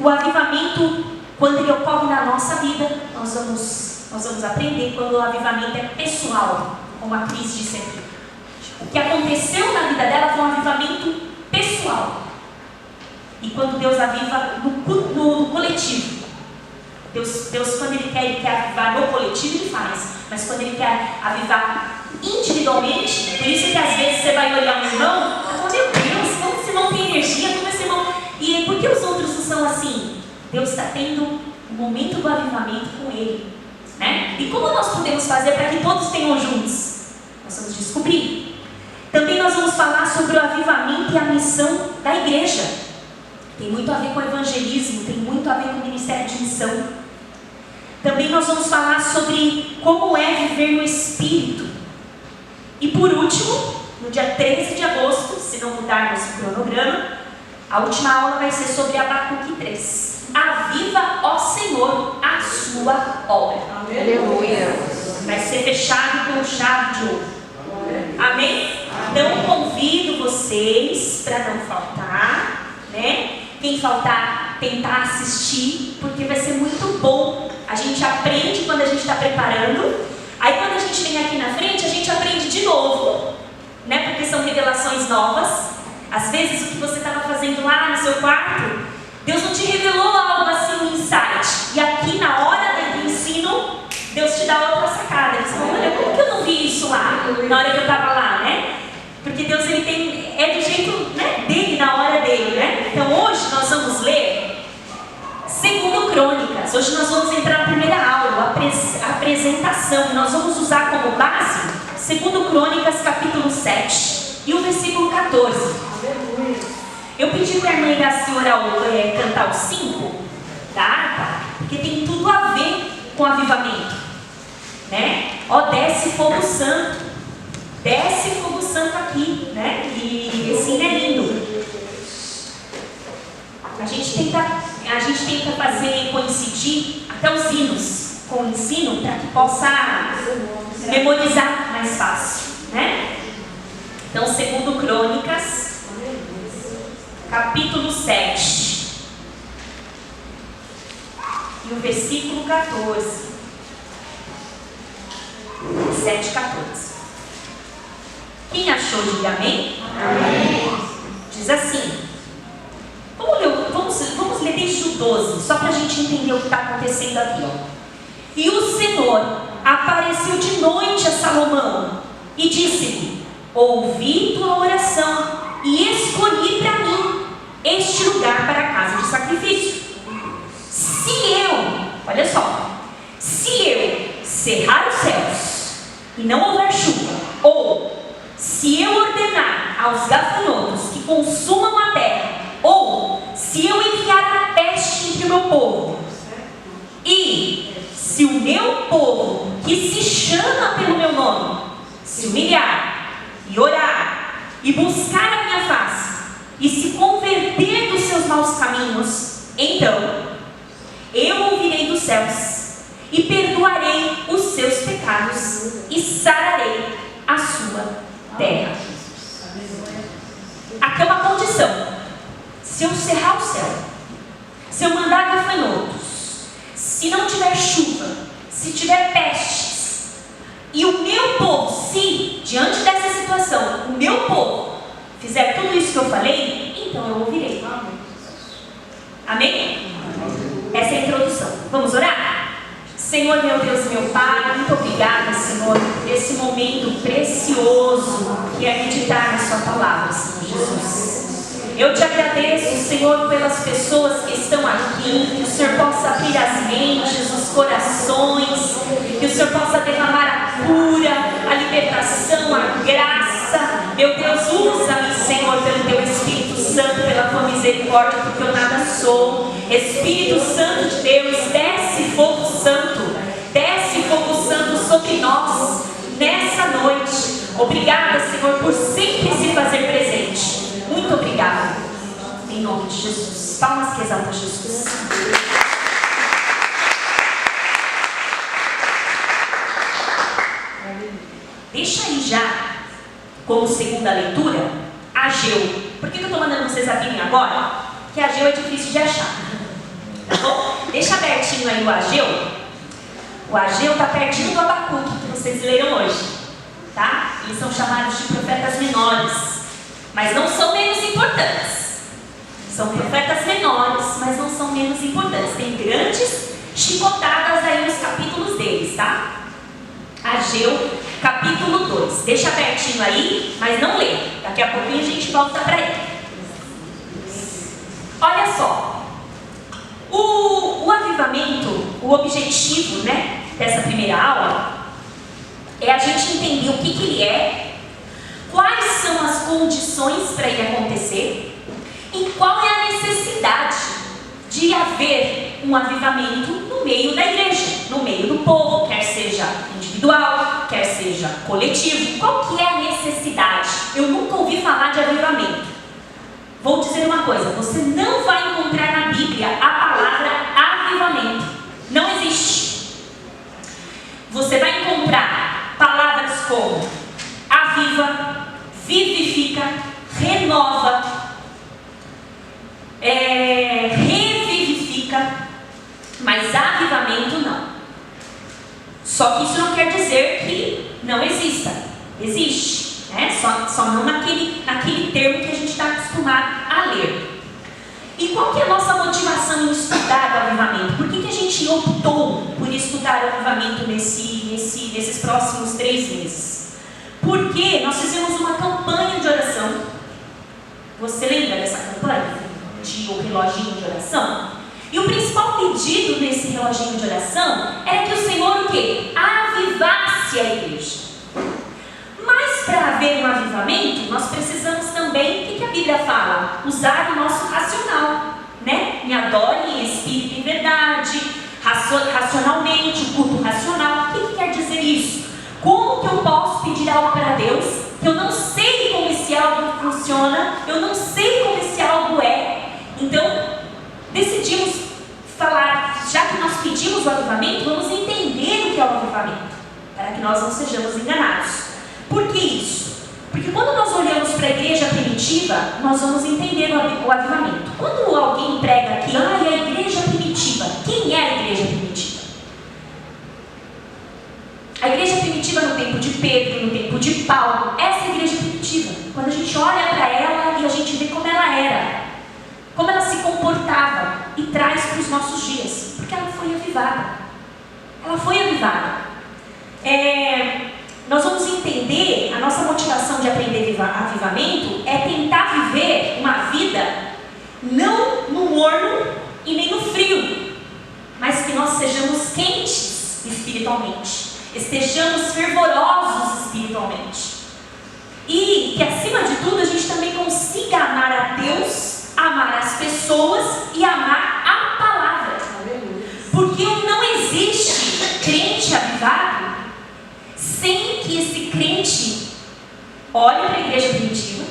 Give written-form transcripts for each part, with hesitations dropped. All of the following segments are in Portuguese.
O avivamento, quando ele ocorre na nossa vida, nós vamos aprender quando o avivamento é pessoal, como a Cris disse aqui. O que aconteceu na vida dela foi um avivamento pessoal. E quando Deus aviva no coletivo, Deus quando Ele quer avivar no coletivo, Ele faz. Mas quando Ele quer avivar individualmente, por isso que às vezes você vai olhar um irmão e fala, meu Deus, como esse irmão tem energia, como esse irmão... E por que os outros não são assim? Deus está tendo um momento do avivamento com ele, né? E como nós podemos fazer para que todos tenham juntos? Nós vamos descobrir. Também nós vamos falar sobre o avivamento e a missão da igreja. Tem muito a ver com o evangelismo, tem muito a ver com o ministério de missão. Também nós vamos falar sobre como é viver no Espírito. E por último, no dia 13 de agosto, se não mudarmos o cronograma, a última aula vai ser sobre Abacuque 3. Aviva, ó Senhor, a sua obra. Aleluia. Vai ser fechado com chave de ouro. Amém? Então convido vocês para não faltar, né? Quem faltar, tentar assistir, porque vai ser muito bom. A gente aprende quando a gente está preparando. Aí quando a gente vem aqui na frente, a gente aprende de novo, né? Porque são revelações novas. Às vezes o que você estava fazendo lá no seu quarto, Deus não te revelou algo assim, um insight. E aqui na hora do ensino, Deus te dá outra sacada. Você fala, olha, como que eu não vi isso lá, na hora que eu estava lá, né? Porque Deus, ele é do jeito, né, dele, na hora dele, né? Então hoje nós vamos ler 2 Crônicas. Hoje nós vamos entrar na primeira aula, a apresentação. E nós vamos usar como base 2 Crônicas, capítulo 7 e o versículo 14. Eu pedi para a irmã Iraci cantar o 5 da harpa, porque tem tudo a ver com avivamento, né? Ó, desce fogo santo aqui, né? E esse hino é lindo. A gente tenta fazer coincidir até os hinos com o ensino para que possa memorizar mais fácil, né? Então, 2 Crônicas, capítulo 7 e o versículo 14. 7:14. Quem achou, diga amém? Amém. Diz assim. Vamos ler desde o 12, só para a gente entender o que está acontecendo aqui. Ó. E o Senhor apareceu de noite a Salomão e disse-lhe: ouvi tua oração e escolhi para mim este lugar para a casa de sacrifício. Olha só, se eu cerrar os céus e não houver chuva, ou se eu ordenar aos gafanhotos que consumam a terra, ou se eu enviar a peste entre o meu povo, e se o meu povo, que se chama pelo meu nome, se humilhar e orar e buscar a minha face e se converter dos seus maus caminhos, então eu ouvirei dos céus e perdoarei os seus pecados e sararei a sua terra. Aqui é uma condição. Se eu cerrar o céu, se eu mandar gafanhotos, se não tiver chuva, se tiver pestes, e o meu povo, se diante dessa situação, o meu povo fizer tudo isso que eu falei, então eu ouvirei. Amém? Essa é a introdução. Vamos orar? Senhor, meu Deus e meu Pai, muito obrigada, Senhor, por esse momento precioso que é meditar na sua palavra, Senhor Jesus. Eu te agradeço, Senhor, pelas pessoas que estão aqui, que o Senhor possa abrir as mentes, os corações, que o Senhor possa derramar a cura, a libertação, a graça. Meu Deus, usa-me, Senhor, pelo Teu Espírito Santo, pela Tua misericórdia, porque eu nada sou. Espírito Santo de Deus, desce fogo santo sobre nós, nessa noite. Obrigada, Senhor, por sempre se fazer presente. Muito obrigada. Em nome de Jesus. Palmas que exaltam Jesus. Deixa aí já, como segunda leitura, Ageu. Por que eu estou mandando vocês abrirem agora? Porque Ageu é difícil de achar. Tá bom? Deixa abertinho aí o Ageu. O Ageu está pertinho do Abacuque, que vocês leram hoje. Tá? Eles são chamados de profetas menores, mas não são menos importantes. São profetas menores, mas não são menos importantes. Tem grandes chicotadas aí nos capítulos deles, tá? Ageu, capítulo 2. Deixa abertinho aí, mas não lê. Daqui a pouquinho a gente volta para ele. Olha só. O avivamento, o objetivo, né, dessa primeira aula é a gente entender o que ele é, quais são as condições para ele acontecer e qual é a necessidade de haver um avivamento no meio da igreja, no meio do povo, quer seja individual, quer seja coletivo. Qual que é a necessidade? Eu nunca ouvi falar de avivamento. Vou dizer uma coisa, você não vai encontrar na Bíblia a palavra avivamento. Não existe. Você vai encontrar palavras como aviva, vivifica, renova, revivifica, mas avivamento não. Só que isso não quer dizer que não exista. Existe, né? Só não naquele termo que a gente está acostumado a ler. E qual que é a nossa motivação em estudar o avivamento? Por que a gente optou por estudar o avivamento nesses próximos 3 meses? Porque nós fizemos uma campanha de oração. Você lembra dessa campanha? O reloginho de oração? E o principal pedido nesse reloginho de oração era que o Senhor o quê? Avivasse a igreja. Mas para haver um avivamento, nós precisamos também, o que a Bíblia fala? Usar o nosso racional, né? Me adore em espírito e em verdade, racionalmente, o culto racional. O que quer dizer isso? Como que eu posso pedir algo para Deus que eu não sei como esse algo funciona, eu não sei como esse algo é? Então, decidimos falar, já que nós pedimos o avivamento, vamos entender o que é o avivamento, para que nós não sejamos enganados. Por que isso? Porque quando nós olhamos para a igreja primitiva, nós vamos entender o avivamento. Quando alguém prega aqui, é a igreja primitiva, quem é a igreja primitiva? A igreja primitiva no tempo de Pedro, no tempo de Paulo, essa é a igreja primitiva. Quando a gente olha para ela e a gente vê como ela era, como ela se comportava e traz para os nossos dias, porque ela foi avivada. Ela foi avivada. Nós vamos entender, a nossa motivação de aprender avivamento é tentar viver uma vida não no morno e nem no frio, mas que nós sejamos quentes espiritualmente, estejamos fervorosos espiritualmente, e que acima de tudo a gente também consiga amar a Deus, amar as pessoas e amar a palavra. Porque não existe crente avivado sem que esse crente olhe para a igreja primitiva,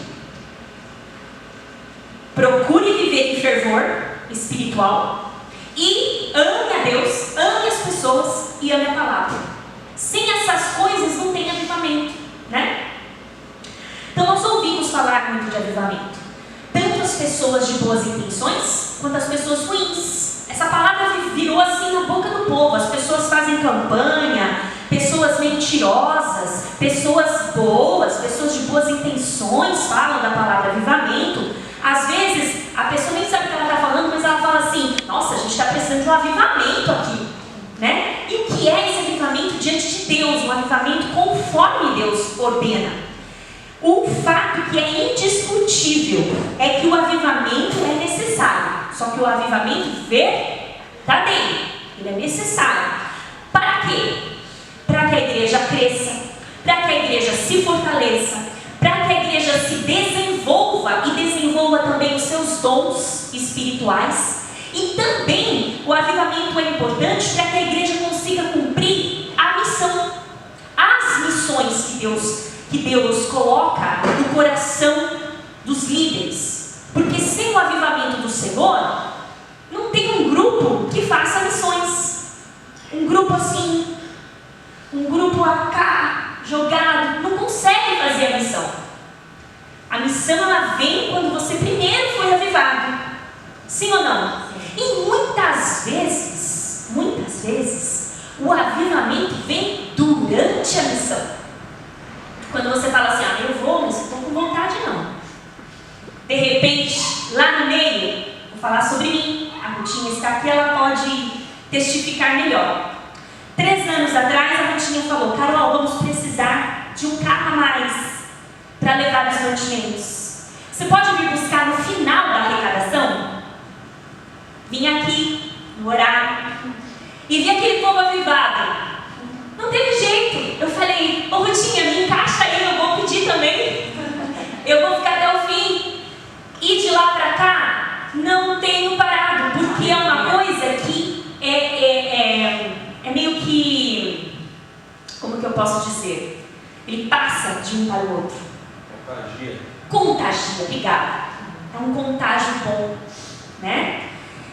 procure viver em fervor espiritual e ame a Deus, ame as pessoas e ame a palavra. Sem essas coisas não tem avivamento, né? Então nós ouvimos falar muito de avivamento, tanto as pessoas de boas intenções quanto as pessoas ruins. Essa palavra virou assim na boca do povo. As pessoas fazem campanha, pessoas mentirosas, pessoas boas, pessoas de boas intenções falam da palavra avivamento. Às vezes a pessoa nem sabe o que ela está falando, mas ela fala assim: nossa, a gente está precisando de um avivamento aqui, né? E o que é esse avivamento diante de Deus? Um avivamento conforme Deus ordena. O fato que é indiscutível é que o avivamento é necessário. Só que o avivamento verdadeiro, ele é necessário. Para quê? Para que a igreja cresça, para que a igreja se fortaleça, para que a igreja se desenvolva e desenvolva também os seus dons espirituais. E também o avivamento é importante para que a igreja consiga cumprir a missão, as missões que Deus coloca no coração dos líderes. Porque sem o avivamento do Senhor, não tem um grupo que faça missões. Um grupo assim, um grupo AK, jogado, não consegue fazer a missão. A missão ela vem quando você primeiro foi avivado. Sim ou não? E muitas vezes, o avivamento vem durante a missão. Quando você fala assim, eu vou, mas não estou com vontade não. De repente, lá no meio, vou falar sobre mim. A Rutinha está aqui, ela pode testificar melhor. 3 anos atrás, a Rutinha falou, Carol, vamos precisar de um carro a mais para levar os mantimentos. Você pode vir buscar no final da arrecadação? Vim aqui, no horário, e vi aquele povo avivado. Não teve jeito. Eu falei, ô Rutinha, me encaixa aí, eu vou pedir também. Eu vou ficar até o fim. E de lá para cá, não tenho parado, porque é uma coisa que é meio que, como que eu posso dizer? Ele passa de um para o outro. Contagia, obrigada. É um contágio bom, né?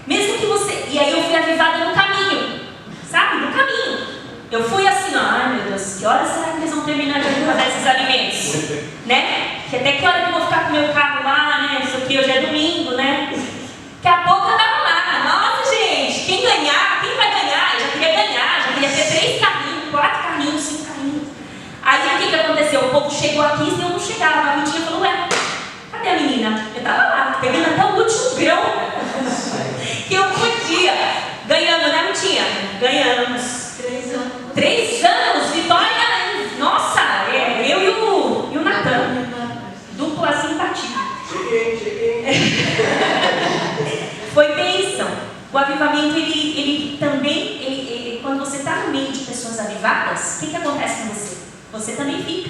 Mesmo que você... E aí eu fui avivada no caminho, sabe? No caminho. Eu fui assim, ai meu Deus, que hora será que eles vão terminar de fazer esses alimentos? Né? Que até que hora que eu vou ficar com o meu carro lá, né? Isso aqui hoje é domingo, né? Daqui a pouco eu tava lá. Nossa, gente, quem vai ganhar? Eu já queria ganhar, já queria ter 3 carrinhos, 4 carrinhos, 5 carrinhos. Aí o que aconteceu? O povo chegou aqui e eu não chegava. A Rutinha falou, ué, cadê a menina? Eu tava lá, pegando até o último grão que eu podia. Ganhando, né, Rutinha? Ganhamos. 3 anos, vitória, nossa, eu e o Natan. Dupla simpatia. Foi bênção. O avivamento, ele também, quando você está no meio de pessoas avivadas, o que acontece com você? Você também fica.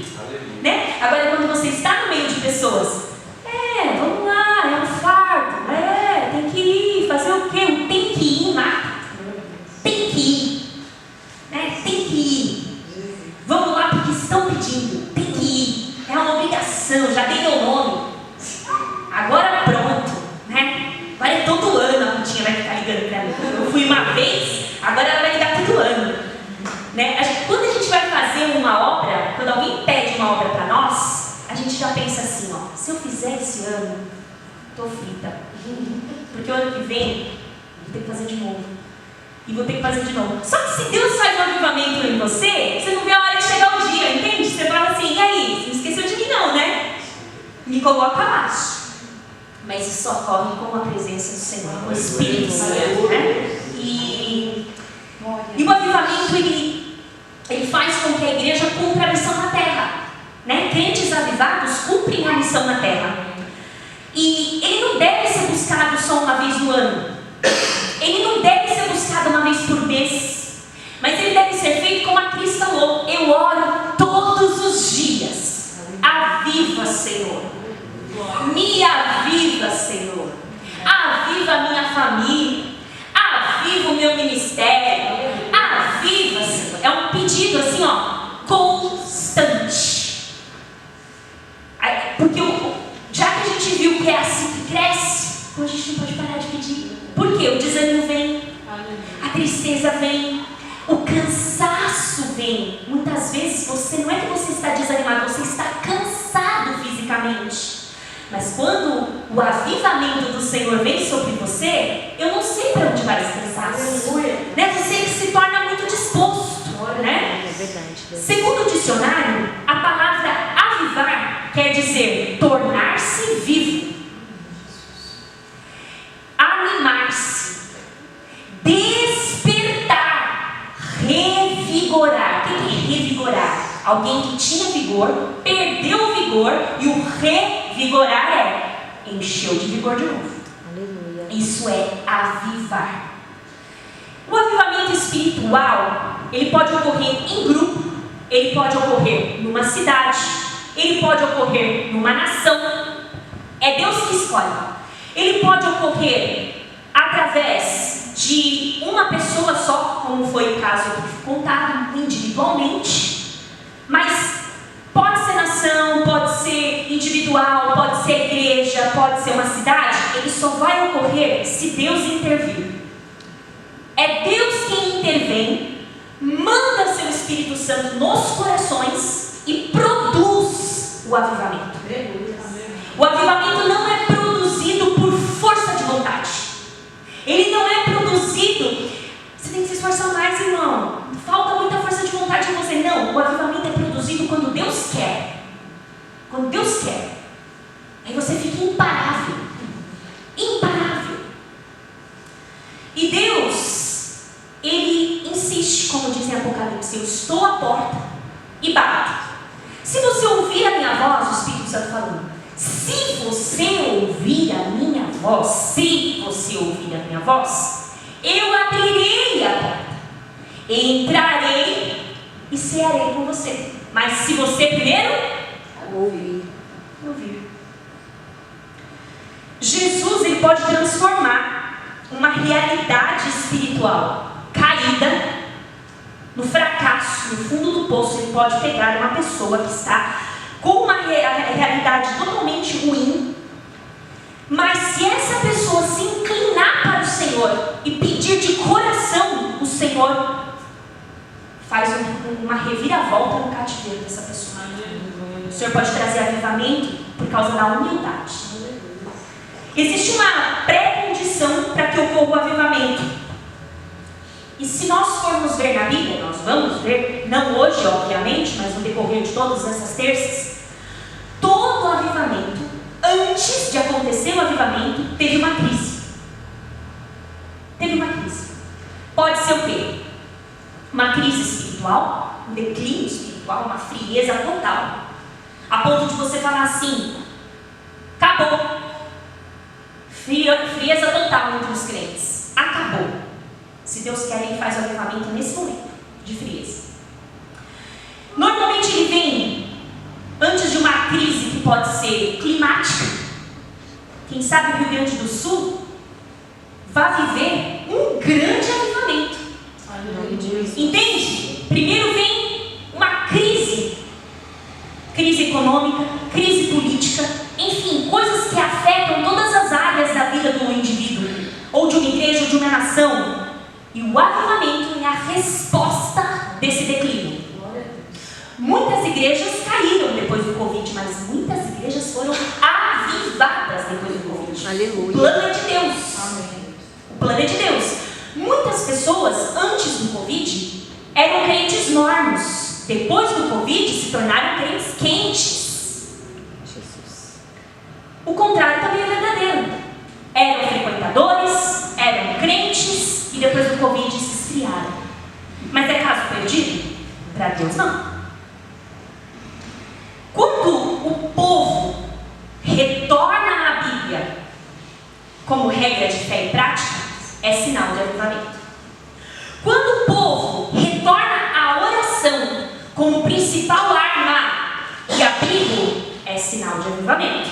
Né? Agora, quando você está no meio de pessoas, vamos lá, é um fardo, tem que ir, fazer o quê? Tem que ir, Marta. Tem que ir. Né? Tem que ir. Vamos lá porque estão pedindo. Tem que ir. É uma obrigação. Já dei meu nome. Agora pronto, né? Agora é todo ano a Rutinha vai ficar ligando pra mim. Eu fui uma vez, agora ela vai ligar todo ano, né? Quando a gente vai fazer uma obra, quando alguém pede uma obra pra nós, a gente já pensa assim, se eu fizer esse ano, tô frita. Porque o ano que vem, vou ter que fazer de novo. E vou ter que fazer de novo. Só que se Deus faz um avivamento em você, você não vê a hora de chegar o dia, entende? Você fala assim, e aí? Você não esqueceu de mim não, né? Me coloca abaixo. Mas isso ocorre com a presença do Senhor, com o Espírito Santo, né? E o avivamento, ele faz com que a igreja cumpra a missão na terra, né? Crentes avivados cumprem a missão na terra. E ele não deve ser buscado só uma vez no ano. Ele não deve ser buscado uma vez por mês, mas ele deve ser feito como a Cris falou. Eu oro todos os dias. Aviva, Senhor. Me aviva, Senhor. Aviva a minha família. Aviva o meu ministério. Aviva, Senhor. É um pedido assim, constante. Porque já que a gente viu que é assim que cresce, então a gente não pode parar de pedir. Por quê? O desânimo vem, a tristeza vem, o cansaço vem. Muitas vezes não é que você está desanimado, você está cansado fisicamente. Mas quando o avivamento do Senhor vem sobre você, eu não sei para onde vai esse cansaço. Né? Você se torna muito disposto. Né? É verdade. Segundo o dicionário, a palavra avivar quer dizer tornar-se vivo, animar-se, despertar, revigorar. O que é revigorar? Alguém que tinha vigor, perdeu o vigor, e o revigorar encheu de vigor de novo. Aleluia. Isso é avivar. O avivamento espiritual, ele pode ocorrer em grupo, ele pode ocorrer numa cidade, ele pode ocorrer numa nação. É Deus que escolhe. Ele pode ocorrer através de uma pessoa só, como foi o caso contado individualmente, mas pode ser nação, pode ser individual, pode ser igreja, pode ser uma cidade. Ele só vai ocorrer se Deus intervir. É Deus quem intervém, manda seu Espírito Santo nos corações e produz o avivamento. O avivamento não é produzido por força de vontade. Ele não é produzido esforçar mais, irmão. Falta muita força de vontade em você. Não, o avivamento é produzido quando Deus quer. Quando Deus quer. Aí você fica imparável. Imparável. E Deus, Ele insiste, como diz em Apocalipse: eu estou à porta e bato. Se você ouvir a minha voz, o Espírito Santo falando, se você ouvir a minha voz, eu abrirei a porta, entrarei e cearei com você. Mas se você primeiro ouvir. Jesus, ele pode transformar uma realidade espiritual caída no fracasso, no fundo do poço. Ele pode pegar uma pessoa que está com uma realidade totalmente ruim, mas se essa pessoa se inclinar para o Senhor e pedir de coração, o Senhor faz uma reviravolta no cativeiro dessa pessoa. O Senhor pode trazer avivamento por causa da humildade. Existe uma pré-condição para que ocorra o avivamento. E se nós formos ver na Bíblia, nós vamos ver, não hoje, obviamente, mas no decorrer de todas essas terças, todo o avivamento, antes de acontecer o avivamento, teve uma crise. Teve uma crise. Pode ser o quê? Uma crise espiritual, um declínio espiritual, uma frieza total, a ponto de você falar assim: acabou. Frieza total entre os crentes. Acabou. Se Deus quer, Ele faz o avivamento nesse momento de frieza. Normalmente ele vem antes de uma crise que pode ser climática. Quem sabe o Rio Grande do Sul vai viver um grande avivamento. Entende? Primeiro vem uma crise econômica, crise política, enfim, coisas que afetam todas as áreas da vida do indivíduo, ou de uma igreja, ou de uma nação. E o avivamento é a resposta desse declínio. Muitas igrejas caíram depois do Covid, mas muitas igrejas foram avivadas depois do Covid. Aleluia. O plano é de Deus. Amém. O plano é de Deus. Muitas pessoas, antes do Covid, eram crentes mornos. Depois do Covid, se tornaram crentes quentes. Jesus. O contrário também é verdadeiro. Eram frequentadores, eram crentes, e depois do Covid se esfriaram. Mas é caso perdido? Para Deus não. Quando o povo retorna à Bíblia como regra de fé e prática, é sinal de avivamento. Quando o povo retorna à oração como principal arma de abrigo, é sinal de avivamento.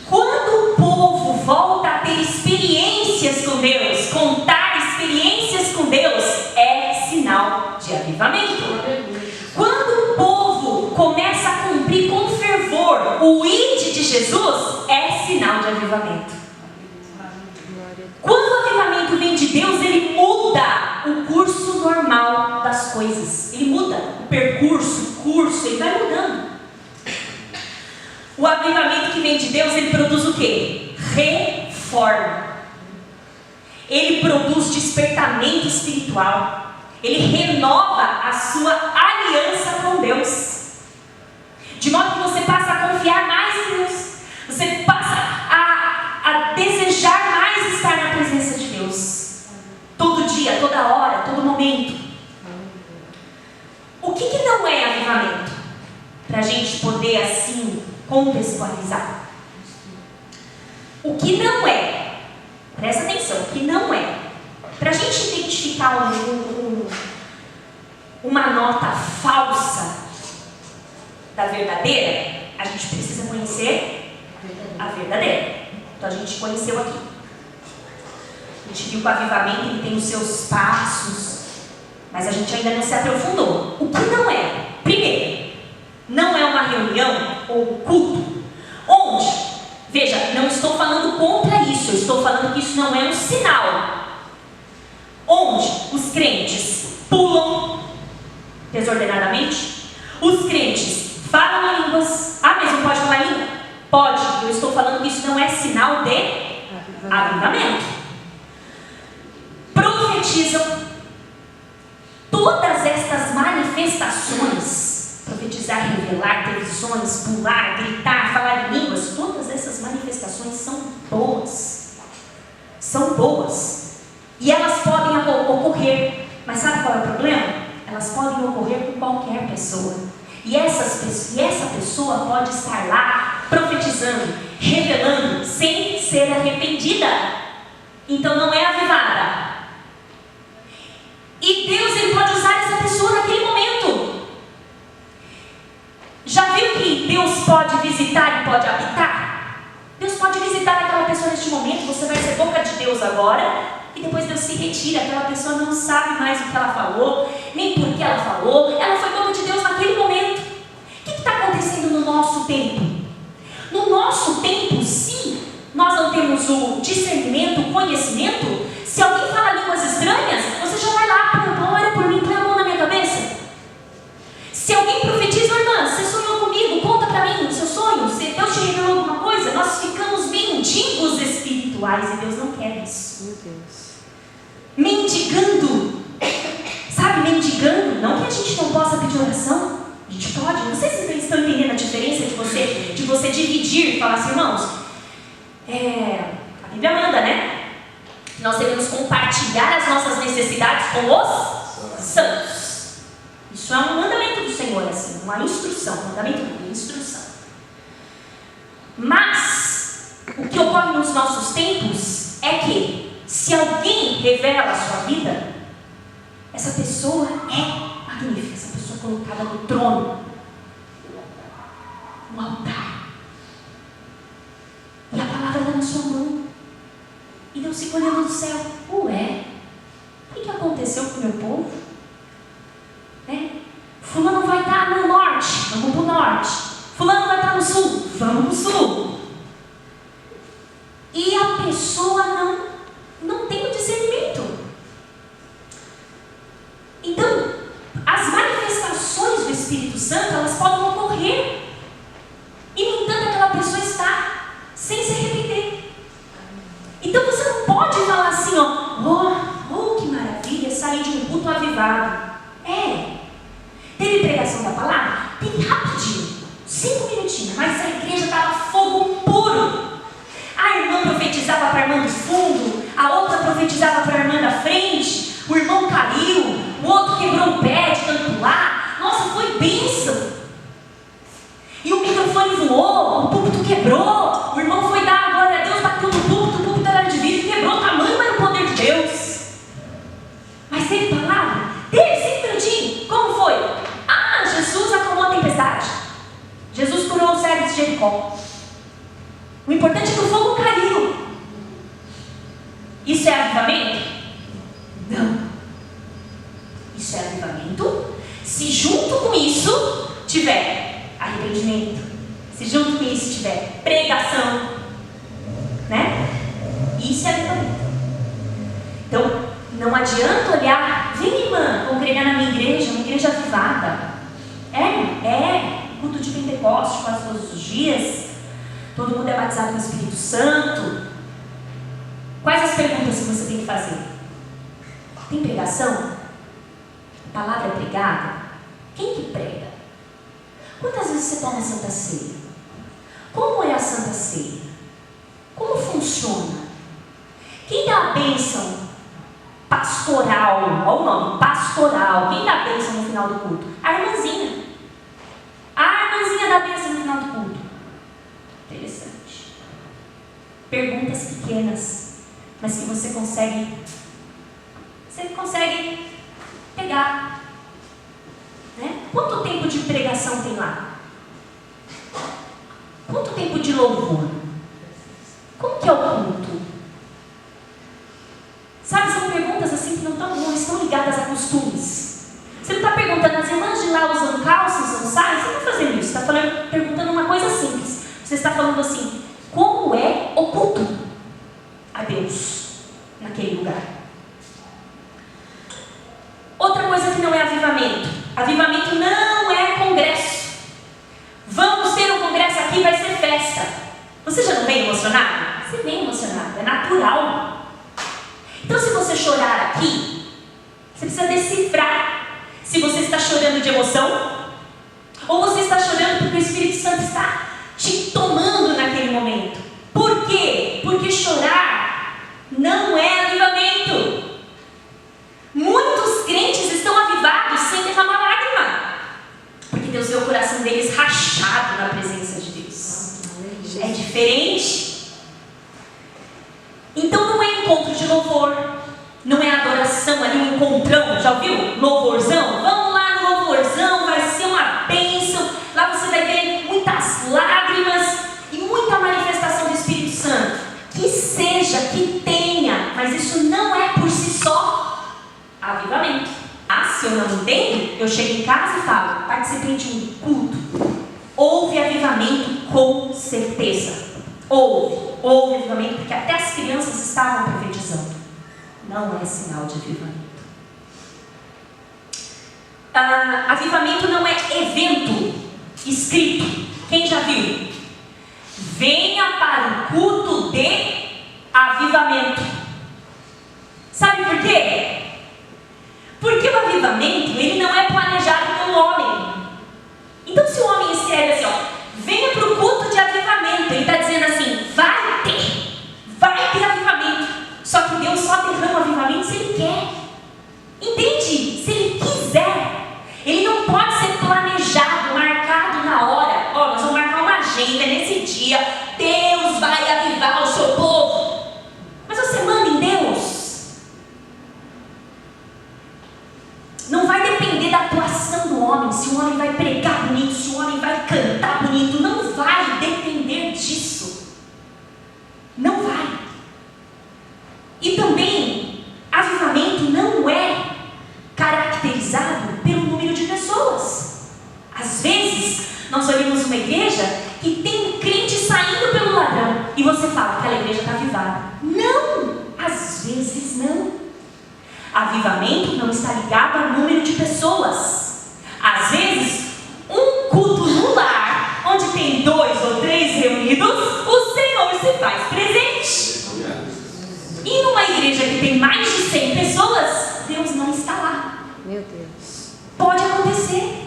Quando o povo volta a ter experiências com Deus, contar experiências com Deus, é sinal de avivamento. Quando o povo começa a cumprir com fervor o ide de Jesus, é sinal de avivamento. Quando o avivamento vem de Deus, ele muda o curso normal das coisas. Ele muda o percurso, o curso, ele vai mudando. O avivamento que vem de Deus, ele produz o quê? Reforma. Ele produz despertamento espiritual. Ele renova a sua aliança com Deus. De modo que você passa a confiar mais em Deus. Você passa a desejar mais estar na presença de Deus. Todo dia, toda hora, todo momento. O que não é avivamento? Para a gente poder assim contextualizar. O que não é, presta atenção, o que não é, para a gente identificar uma nota falsa da verdadeira, a gente precisa conhecer a verdadeira. Então a gente conheceu aqui. A gente viu que o avivamento ele tem os seus passos, mas a gente ainda não se aprofundou. O que não é? Primeiro, não é uma reunião ou culto onde, veja, não estou falando contra isso, eu estou falando que isso não é um sinal, onde os crentes pulam desordenadamente, os crentes falam em línguas. Ah, mas não pode falar língua? Pode, eu estou falando que isso não é sinal de avivamento. Profetizam, manifestações, profetizar, revelar, ter visões, pular, gritar, falar em línguas, todas essas manifestações são boas. São boas. E elas podem ocorrer. Mas sabe qual é o problema? Elas podem ocorrer com qualquer pessoa. E essa pessoa pode estar lá profetizando, revelando, sem ser arrependida. Então não é avivada. E Deus, Ele pode usar essa pessoa naquele momento. Já viu que Deus pode visitar e pode habitar? Deus pode visitar aquela pessoa neste momento. Você vai ser boca de Deus agora. E depois Deus se retira. Aquela pessoa não sabe mais o que ela falou, nem por que ela falou. Ela foi boca de Deus naquele momento. O que está acontecendo no nosso tempo? No nosso tempo, se nós não temos o discernimento, o conhecimento, se alguém fala línguas estranhas, você já vai lá, ora por mim, põe a mão na minha cabeça. Se alguém profetiza, irmã, você sonhou comigo, conta para mim o seu sonho, se Deus te revelou alguma coisa, nós ficamos mendigos espirituais e Deus não quer isso. Meu Deus. Mendigando, sabe, mendigando, não que a gente não possa pedir oração, a gente pode, não sei se vocês estão entendendo a diferença de você dividir, falar assim, irmãos, a Bíblia manda, né? Nós devemos compartilhar as nossas necessidades com os santos. Isso é um mandamento do Senhor, assim, uma instrução, mandamento de instrução. Mas, o que ocorre nos nossos tempos é que, se alguém revela a sua vida, essa pessoa é magnífica, essa pessoa é colocada no trono, no altar, e a palavra está na sua mão, e Deus fica olhando do céu, ué, o que aconteceu com o meu povo? Fulano vai estar no norte, vamos para o norte. Fulano vai estar no sul, vamos para o sul. E a pessoa não tem o discernimento. Então, as manifestações do Espírito Santo, elas podem ocorrer. E, no entanto, aquela pessoa está sem se arrepender. Então, você não pode falar assim, oh, que maravilha, sair de um culto avivado. Teve pregação da palavra? Teve rapidinho, 5 minutinhos, mas a igreja estava fogo puro. A irmã profetizava para a irmã do fundo, a outra profetizava para a irmã da frente, o irmão caiu, o outro quebrou o pé de tanto pular. Nossa, foi bênção. E o microfone voou, o púlpito quebrou, o irmão foi dar a glória a Deus, bateu no púlpito, o púlpito era de vidro, quebrou, o tamanho era o poder de Deus. Mas teve palavra? Teve 5 minutinhos. Como foi? Jesus acalmou a tempestade. Jesus curou os cegos de Jericó. O importante é que o fogo caiu. Isso é avivamento? Não. Isso é avivamento se junto com isso tiver arrependimento, se junto com isso tiver pregação, né? Isso é avivamento. Então, não adianta olhar, vem irmã, congregar na minha igreja, uma igreja avivada. Culto de Pentecostes, quase todos os dias. Todo mundo é batizado no Espírito Santo. Quais as perguntas que você tem que fazer? Tem pregação? A palavra é pregada? Quem que prega? Quantas vezes você toma a Santa Ceia? Como é a Santa Ceia? Como funciona? Quem dá a bênção pastoral? Olha o nome, pastoral. Quem dá a bênção no final do culto? A irmãzinha. A irmãzinha dá a bênção no final do culto. Interessante. Perguntas pequenas, mas que você consegue pegar. Né? Quanto tempo de pregação tem lá? Quanto tempo de louvor? Como que é o culto? Sabe, são perguntas assim que não estão ligadas a costumes. Você não está perguntando, as irmãs de lá usam calça, usam saia? Você não está fazendo isso, você está perguntando uma coisa simples. Você está falando assim, como é o culto a Deus naquele lugar? Outra coisa que não é avivamento. Avivamento não é congresso. Vamos ter um congresso aqui, vai ser festa. Você já não vem emocionado? Você vem emocionado, é natural. Então, se você chorar aqui, você precisa decifrar. Se você está chorando de emoção, ou você está chorando porque o Espírito Santo está te tomando naquele momento. Por quê? Porque chorar não é avivamento. Muitos crentes estão avivados sem derramar lágrima, porque Deus vê o coração deles rachado na presença de Deus. É diferente. Então não é encontro de louvor, não é adoração ali, um encontrão, já ouviu? Louvorzão, vamos lá no louvorzão, vai ser uma bênção, lá você vai ver muitas lágrimas e muita manifestação do Espírito Santo, que seja, que tenha, mas isso não é por si só avivamento. Se eu não entendo, eu chego em casa e falo, participei de um culto, houve avivamento com certeza, houve avivamento, porque até as crianças estavam profetizando. Não é sinal de avivamento. Avivamento não é evento escrito. Quem já viu? Venha para o culto de avivamento. Sabe por quê? Porque o avivamento, ele não é planejado pelo homem. Então se o homem escreve assim, venha para o culto de avivamento, ele está dizendo assim, vai ter avivamento. Só que Deus só derrama avivamento se Ele quer. Entende? Se Ele quiser. Ele não pode ser planejado, marcado na hora. Nós vamos marcar uma agenda nesse dia. Deus vai avivar o seu povo. Mas você manda em Deus. Não vai depender da atuação do homem. Se o homem vai pregar bonito, se o homem vai cantar bonito. Não vai depender disso. Não vai. E também, avivamento não é caracterizado pelo número de pessoas. Às vezes, nós olhamos uma igreja que tem um crente saindo pelo ladrão e você fala que aquela igreja está avivada. Não! Às vezes não. Avivamento não está ligado ao número de pessoas. Às vezes, um culto no lar, onde tem 2 ou 3 reunidos, o Senhor se faz presente. E numa igreja que tem mais de 100 pessoas, Deus não está lá. Meu Deus. Pode acontecer.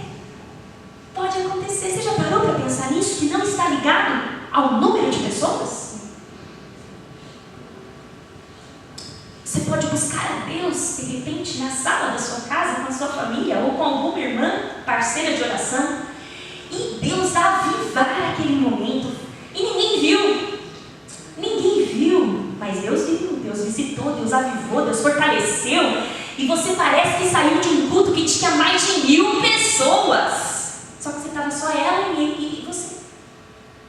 Pode acontecer. Você já parou para pensar nisso? Que não está ligado ao número de pessoas? Você pode buscar a Deus, de repente, na sala da sua casa, com a sua família, ou com alguma irmã, parceira de oração, e Deus avivar aquele momento. E ninguém viu. Ninguém viu. Mas Deus viu, Deus visitou, Deus avivou, Deus fortaleceu. E você parece que saiu de um culto que tinha mais de 1000 pessoas. Só que você estava só ela e você.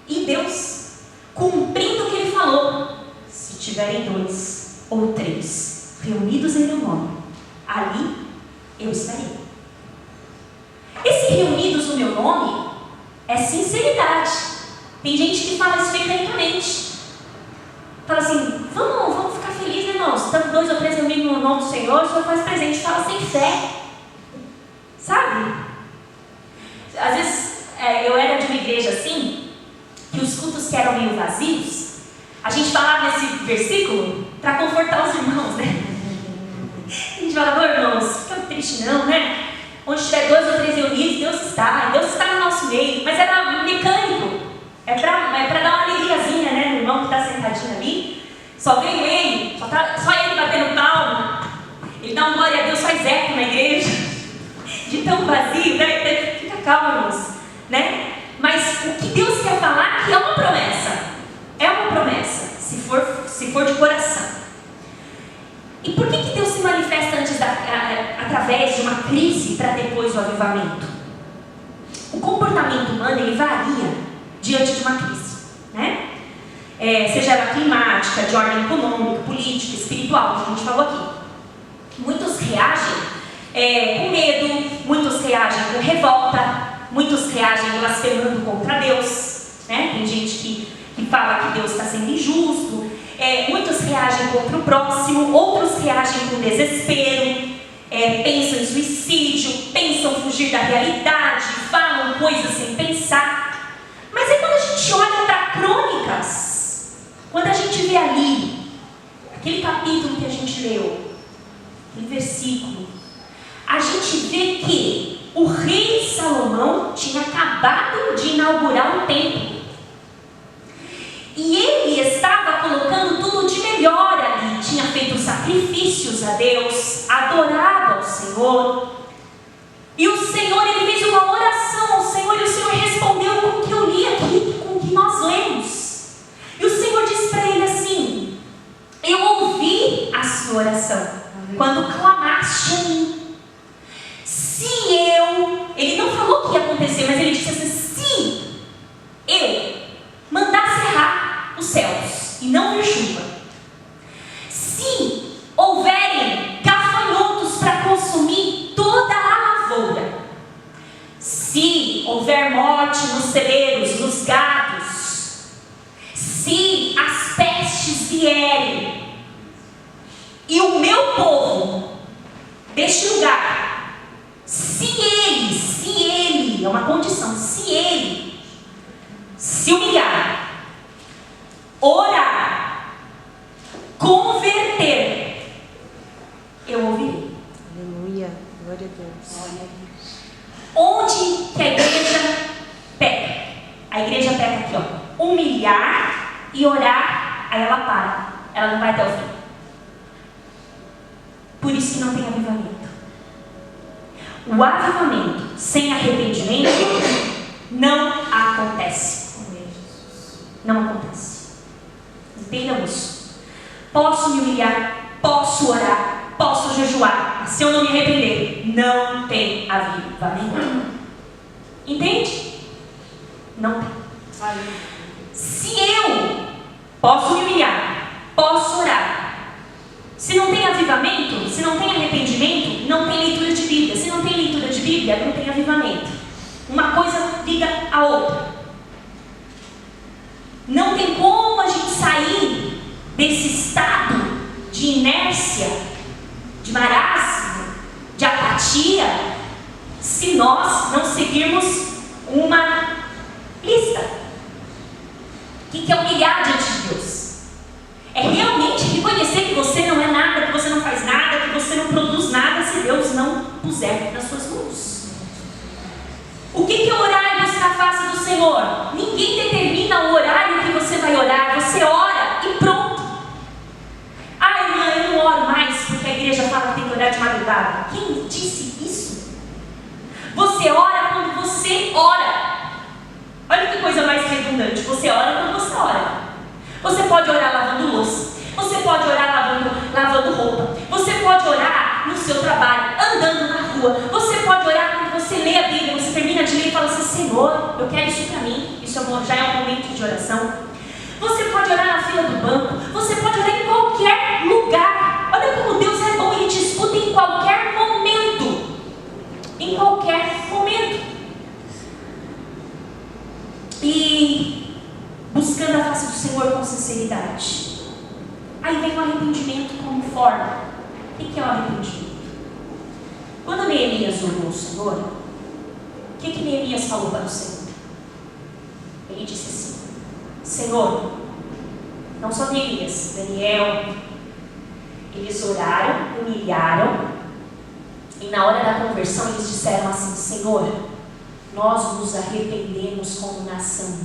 E Deus, cumprindo o que Ele falou. Se tiverem 2 ou 3 reunidos em meu nome, ali eu estarei. Esse reunidos no meu nome é sinceridade. Tem gente que fala isso mecanicamente. Fala assim, vamos ficar felizes, né, irmãos? Estamos 2 ou 3 reunidos no nome do Senhor, o Senhor faz presente. Fala sem fé. Sabe? Às vezes, eu era de uma igreja assim, que os cultos que eram meio vazios, a gente falava nesse versículo para confortar os irmãos, né? A gente falava, irmãos, fica triste não, né? Onde tiver 2 ou 3 reunidos, Deus está no nosso meio. Mas era mecânico. É para dar uma alegriazinha, né, no irmão que está sentadinho ali. Só veio ele, só ele batendo palma. Ele dá um glória a Deus, faz eco na igreja. De tão vazio, né? Fica calmo, irmãos. Né? Mas o que Deus quer falar que é uma promessa. É uma promessa, se for de coração. E por que Deus se manifesta através de uma crise para depois o avivamento? O comportamento humano, ele varia diante de uma crise, né? Seja ela climática, de ordem econômica, política, espiritual, como a gente falou aqui. Muitos reagem com medo, muitos reagem com revolta, muitos reagem blasfemando contra Deus, né? Tem gente que fala que Deus está sendo injusto, muitos reagem contra o próximo, outros reagem com desespero, pensam em suicídio, pensam fugir da realidade, falam coisas sem pensar. Mas aí quando a gente olha para Crônicas, quando a gente vê ali, aquele capítulo que a gente leu, aquele versículo, a gente gente vê que o rei Salomão tinha acabado de inaugurar o templo. E ele estava colocando tudo de melhor ali. Tinha feito sacrifícios a Deus, adorado ao Senhor. E o Senhor, ele fez uma oração ao Senhor, e o Senhor respondeu com o que eu li aqui, com o que nós lemos. E o Senhor disse para ele assim: eu ouvi a sua oração, quando clamaste a mim. Ele não falou o que ia acontecer, mas ele disse assim: se eu mandar cerrar os céus e não vir chuva, se houverem gafanhotos para consumir toda a lavoura, se houver morte nos celeiros, nos gados, se as pestes vierem, e o meu povo deste lugar, se ele, é uma condição, se ele se humilhar, orar, converter, eu ouvirei. Aleluia, glória a Deus. Onde que a igreja peca? A igreja peca aqui, ó. Humilhar e orar, aí ela para. Ela não vai até o fim. Por isso que não tem avivamento. O avivamento sem arrependimento não acontece. Não acontece. Entendam isso. Posso me humilhar, posso orar, posso jejuar, mas se eu não me arrepender, não tem avivamento. Entende? Não tem. Se eu posso me humilhar, posso orar, se não tem avivamento, se não tem arrependimento, não tem leitura de Bíblia. Se não tem leitura de Bíblia, não tem avivamento. Uma coisa liga a outra. Não tem como a gente sair desse estado de inércia, de marasmo, de apatia, se nós não seguirmos uma lista. O que é humilhar diante de Deus? É realmente reconhecer que você não é nada, que você não faz nada, que você não produz nada se Deus não puser nas suas mãos. O que é orar e buscar a face do Senhor? Ninguém determina o horário que você vai orar, você ora e pronto. Ah, irmã, eu não oro mais porque a igreja fala que tem que orar de madrugada. Quem disse isso? Você ora quando você ora. Olha que coisa mais redundante. Você ora quando você ora. Você pode orar lavando louça. Você pode orar lavando roupa. Você pode orar no seu trabalho, andando na rua. Você pode orar quando você lê a Bíblia. Você termina de ler e fala assim: Senhor, eu quero isso para mim. Isso já é um momento de oração. Você pode orar na fila do banco. Você pode orar em qualquer lugar. Olha como Deus é bom. Ele te escuta em qualquer momento. Em qualquer momento. E buscando a face do Senhor com sinceridade. Aí vem o arrependimento como forma. O que é o arrependimento? Quando Neemias orou ao Senhor, o que Neemias falou para o Senhor? Ele disse assim: Senhor, não só Neemias, Daniel, eles oraram, humilharam, e na hora da conversão eles disseram assim: Senhor, nós nos arrependemos como nação.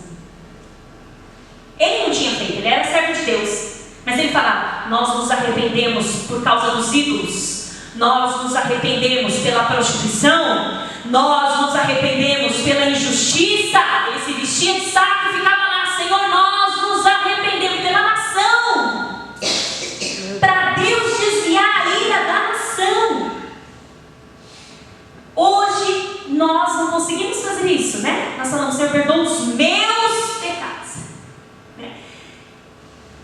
Ele não tinha feito, ele era servo de Deus, mas ele falava: nós nos arrependemos por causa dos ídolos, nós nos arrependemos pela prostituição, nós nos arrependemos pela injustiça. Ele se vestia de saco e ficava lá: Senhor, nós nos arrependemos pela nação, para Deus desviar a ira da nação. Hoje nós não conseguimos fazer isso, né? Nós falamos: Senhor, perdoa os meus pecados.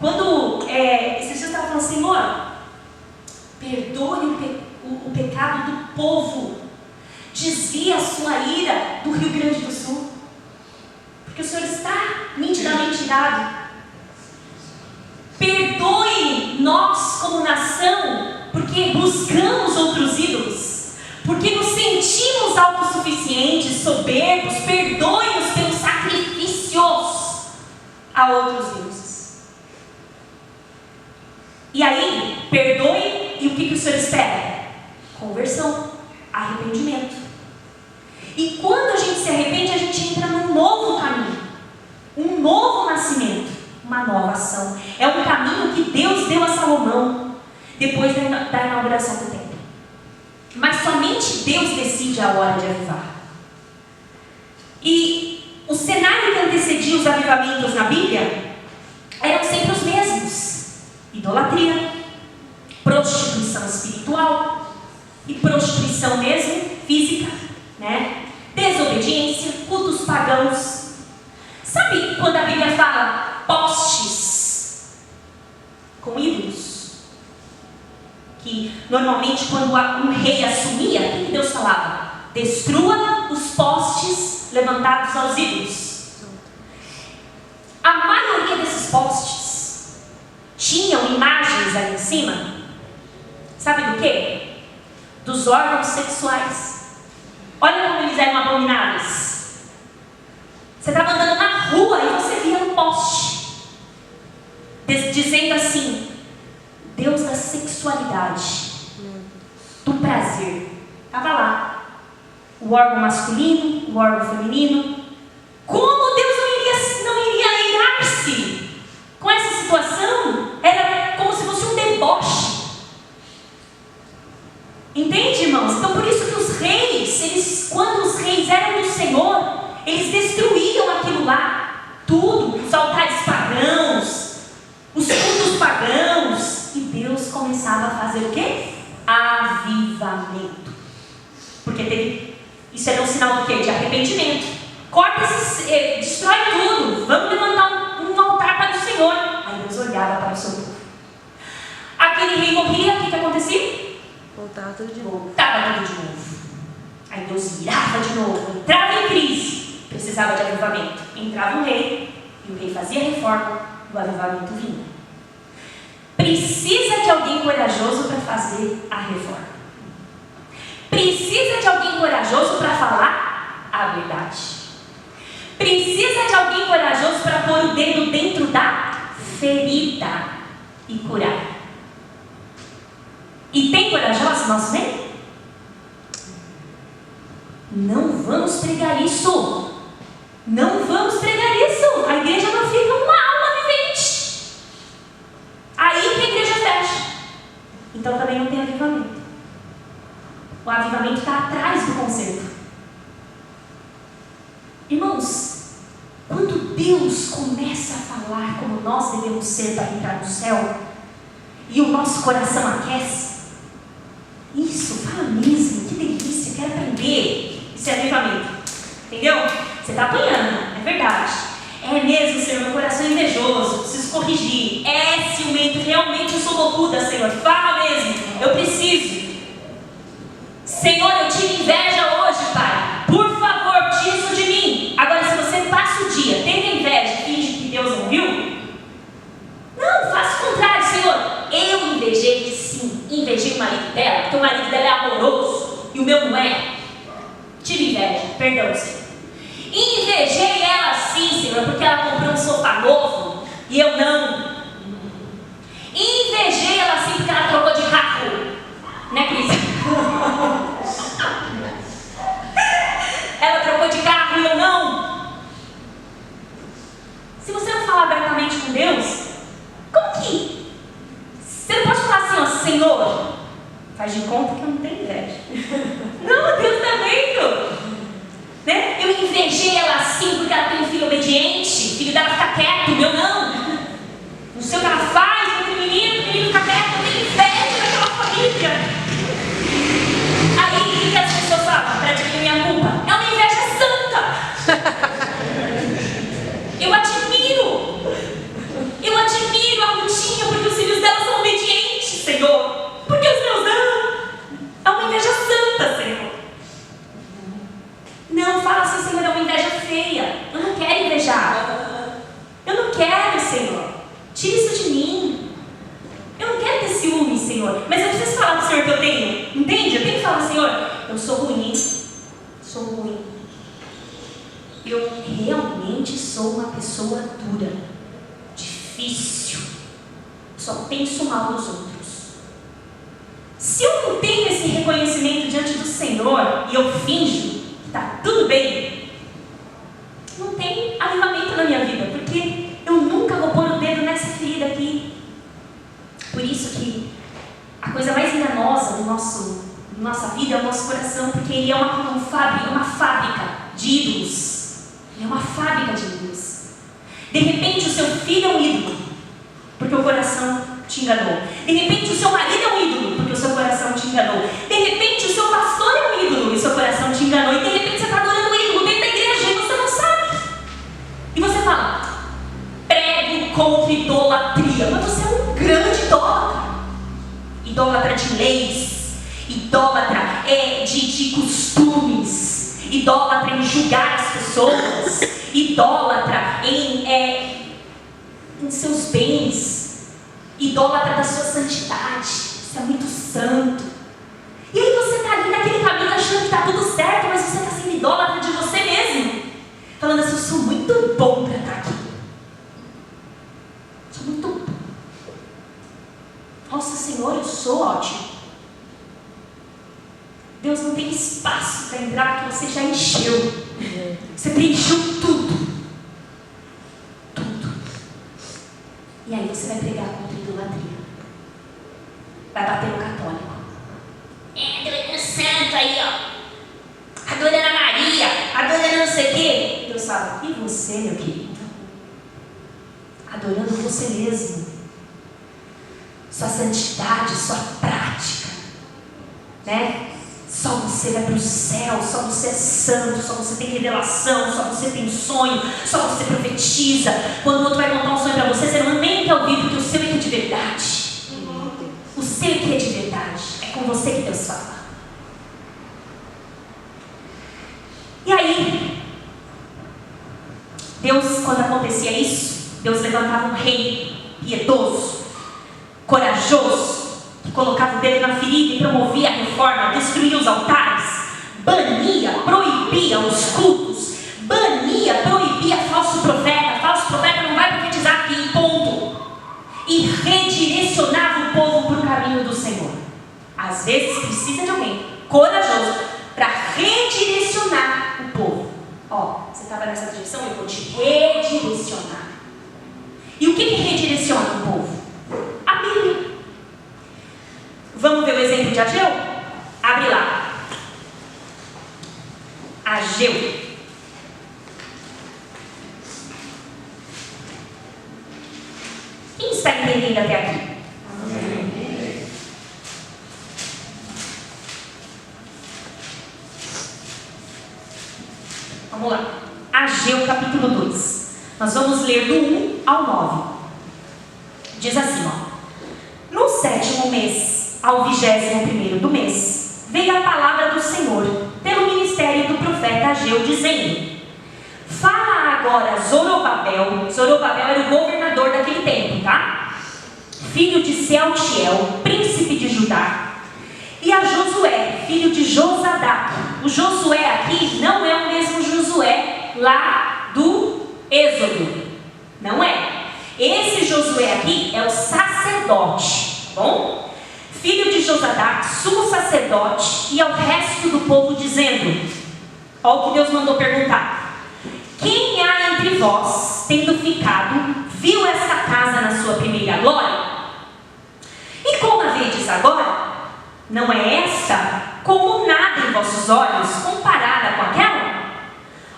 Quando esses dias eu estava falando: Senhor, perdoe o pecado do povo, desvia a sua ira do Rio Grande do Sul, porque o Senhor está nitidamente irado. Perdoe nós como nação, porque buscamos outros ídolos, porque nos sentimos autossuficientes, soberbos. Perdoe-nos pelos sacrifícios a outros deuses. E aí, perdoe, e o que o Senhor espera? Conversão. Arrependimento. E quando a gente se arrepende, a gente entra num novo caminho, um novo nascimento, uma nova ação. É um caminho que Deus deu a Salomão depois da inauguração do templo. Mas somente Deus decide a hora de avivar. E o cenário que antecedia os avivamentos na Bíblia eram sempre os mesmos: idolatria, prostituição espiritual e prostituição mesmo física, né? Desobediência, cultos pagãos. Sabe quando a Bíblia fala postes com ídolos? Que normalmente quando um rei assumia, o que Deus falava? Destrua os postes levantados aos ídolos. A maioria desses postes tinham imagens ali em cima. Sabe do quê? Dos órgãos sexuais. Olha como eles eram abomináveis. Você estava andando na rua e você via um poste dizendo assim: Deus da sexualidade, do prazer. Estava lá. O órgão masculino, o órgão feminino. Como Deus não iria irar-se com essa situação? Era como se fosse um deboche. Entende, irmãos? Então por isso que os reis, quando os reis eram do Senhor, eles destruíam aquilo lá, tudo, os altares pagãos, os cultos pagãos, e Deus começava a fazer o quê? Avivamento. Porque isso era um sinal do quê? De arrependimento. Corta destrói tudo, vamos levantar um altar para o Senhor. Aí Deus olhava para o seu povo. Aquele rei morria, o que acontecia? Voltava tudo de novo. Voltava tudo de novo. Aí Deus virava de novo, entrava em crise, precisava de avivamento. Entrava um rei, e o rei fazia reforma, e o avivamento vinha. Precisa de alguém corajoso para fazer a reforma. Precisa de alguém corajoso para falar a verdade. Precisa de alguém corajoso para pôr o dedo dentro da ferida e curar. E tem corajosos no nosso meio? Não vamos pregar isso. Não vamos pregar isso. A igreja não fica uma alma vivente. Aí que a igreja fecha. Então também não tem avivamento. O avivamento está atrás do conserto. Irmãos, quando Deus começa a falar como nós devemos ser para entrar no céu, e o nosso coração aquece, isso, fala mesmo, que delícia, quero aprender. Isso é avivamento. Entendeu? Você está apanhando, é verdade. É mesmo, Senhor, meu coração é invejoso, preciso corrigir. É ciumento, realmente eu sou bocuda, Senhor. Fala mesmo, eu preciso. Senhor, eu tive inveja hoje, Pai. Por favor, tira isso de mim. Agora, se você passa o dia tendo inveja e finge que Deus não viu, não, faça o contrário, Senhor. Eu invejei, sim, invejei o marido dela, porque o marido dela é amoroso e o meu não é. Tive inveja, perdão, Senhor. Invejei ela sim, Senhor, porque ela comprou um sofá novo e eu não. Invejei ela sim porque ela trocou de carro, né, Cris? Ela trocou de carro e eu não. Se você não falar abertamente com Deus, como que? Você não pode falar assim, ó, Senhor, faz de conta que eu não tenho inveja. Não, Deus está vendo. Né? Eu invejei ela assim porque ela tem um filho obediente, o filho dela fica quieto, o meu não. Não sei o que ela faz, o menino fica quieto, eu tenho inveja daquela família. Aí o que as pessoas falam para diminuir a culpa? É uma inveja santa. Eu admiro a Rutinha porque os filhos dela são obedientes, Senhor. Porque os meus não. É uma inveja santa, Senhor. Não, fala assim, Senhor, é uma inveja feia. Eu não quero invejar. Eu não quero, Senhor. Tira isso de mim. Eu não quero ter ciúme, Senhor. Mas eu preciso falar pro Senhor que eu tenho. Entende? Eu tenho que falar, Senhor, eu sou ruim. Sou ruim. Eu realmente sou uma pessoa dura. Difícil. Só penso mal dos outros. Se eu não tenho esse reconhecimento, reconhecimento diante do Senhor e eu finjo que está tudo bem, não tem avivamento na minha vida, porque eu nunca vou pôr o dedo nessa ferida aqui. Por isso que a coisa mais enganosa da nossa vida é o nosso coração, porque ele é uma fábrica de ídolos. Ele é uma fábrica de ídolos. De repente o seu filho é um ídolo, porque o coração te enganou. De repente o seu marido é um ídolo, porque o seu coração te enganou. De repente o seu pastor é um ídolo e o seu coração te enganou. E de repente você está adorando um ídolo dentro da igreja e você não sabe. E você fala: prego contra idolatria. Mas você é um grande idólatra. Idólatra de leis, idólatra de costumes, idólatra em julgar as pessoas, idólatra em seus bens, idólatra da sua santidade. Você é muito santo. E aí você está ali naquele caminho achando que está tudo certo, mas você está sendo idólatra de você mesmo, falando assim: eu sou muito bom para estar aqui. Sou muito bom. Nossa Senhor, eu sou ótimo. Deus não tem espaço para entrar, porque você já encheu. Você preencheu tudo. Tudo. E aí você vai pregar contra a idolatria. Vai bater no católico. Adorando santo aí, ó. Adorando a Maria. Adorando não sei o quê. Deus fala: e você, meu querido? Adorando você mesmo. Sua santidade, sua prática, né? Só você vai para o céu, só você é santo, só você tem revelação, só você tem sonho, só você profetiza. Quando o outro vai contar um sonho para você, você não nem quer ouvir, porque o seu é que é de verdade. O seu é que é de verdade. É com você que Deus fala. E aí, Deus, quando acontecia isso, Deus levantava um rei piedoso, corajoso, que colocava o dedo na ferida e promovia a reforma, destruía os altares, bania, proibia os cultos, bania, proibia falso profeta não vai profetizar aqui, ponto. E redirecionava o povo para o caminho do Senhor. Às vezes precisa de alguém corajoso para redirecionar o povo. Ó, você estava nessa direção, eu vou te redirecionar. E o que redireciona o povo? A Bíblia. Vamos ver o exemplo de Ageu? Abre lá. Ageu. Quem está entendendo até aqui? Amém. Vamos lá. Ageu capítulo 2. Nós vamos ler do 1 ao 9. Diz assim, ó. No 7º mês, ao 21º do mês, veio a palavra do Senhor, pelo ministério do profeta Ageu, dizendo: fala agora Zorobabel. Zorobabel era o governador daquele tempo, tá? Filho de Sealtiel, príncipe de Judá, e a Josué, filho de Josadac. O Josué aqui não é o mesmo Josué lá do Êxodo, não é. Esse Josué aqui é o sacerdote, tá bom? Filho de Josadac, sumo sacerdote, e ao resto do povo dizendo: olha o que Deus mandou perguntar: quem há entre vós, tendo ficado, viu esta casa na sua primeira glória? E como a vedes agora, não é esta como nada em vossos olhos, comparada com aquela?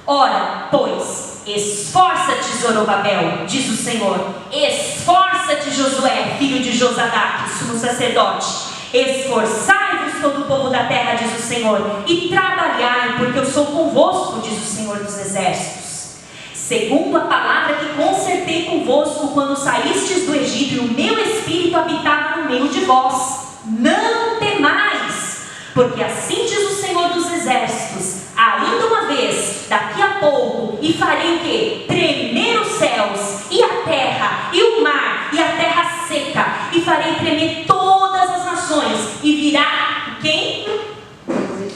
Ora, pois, esforça-te, Zorobabel, diz o Senhor, esforça-te, Josué, filho de Josadac, sumo sacerdote, esforçai-vos todo o povo da terra, diz o Senhor, e trabalhai, porque eu sou convosco, diz o Senhor dos exércitos. Segundo a palavra que concertei convosco quando saístes do Egito, e o meu espírito habitava no meio de vós, não temais, porque assim diz o Senhor dos exércitos: ainda uma vez, daqui a pouco, e farei o quê? Tremer os céus, e a terra, e o mar, e a terra seca, e farei tremer todas as nações, e virá quem?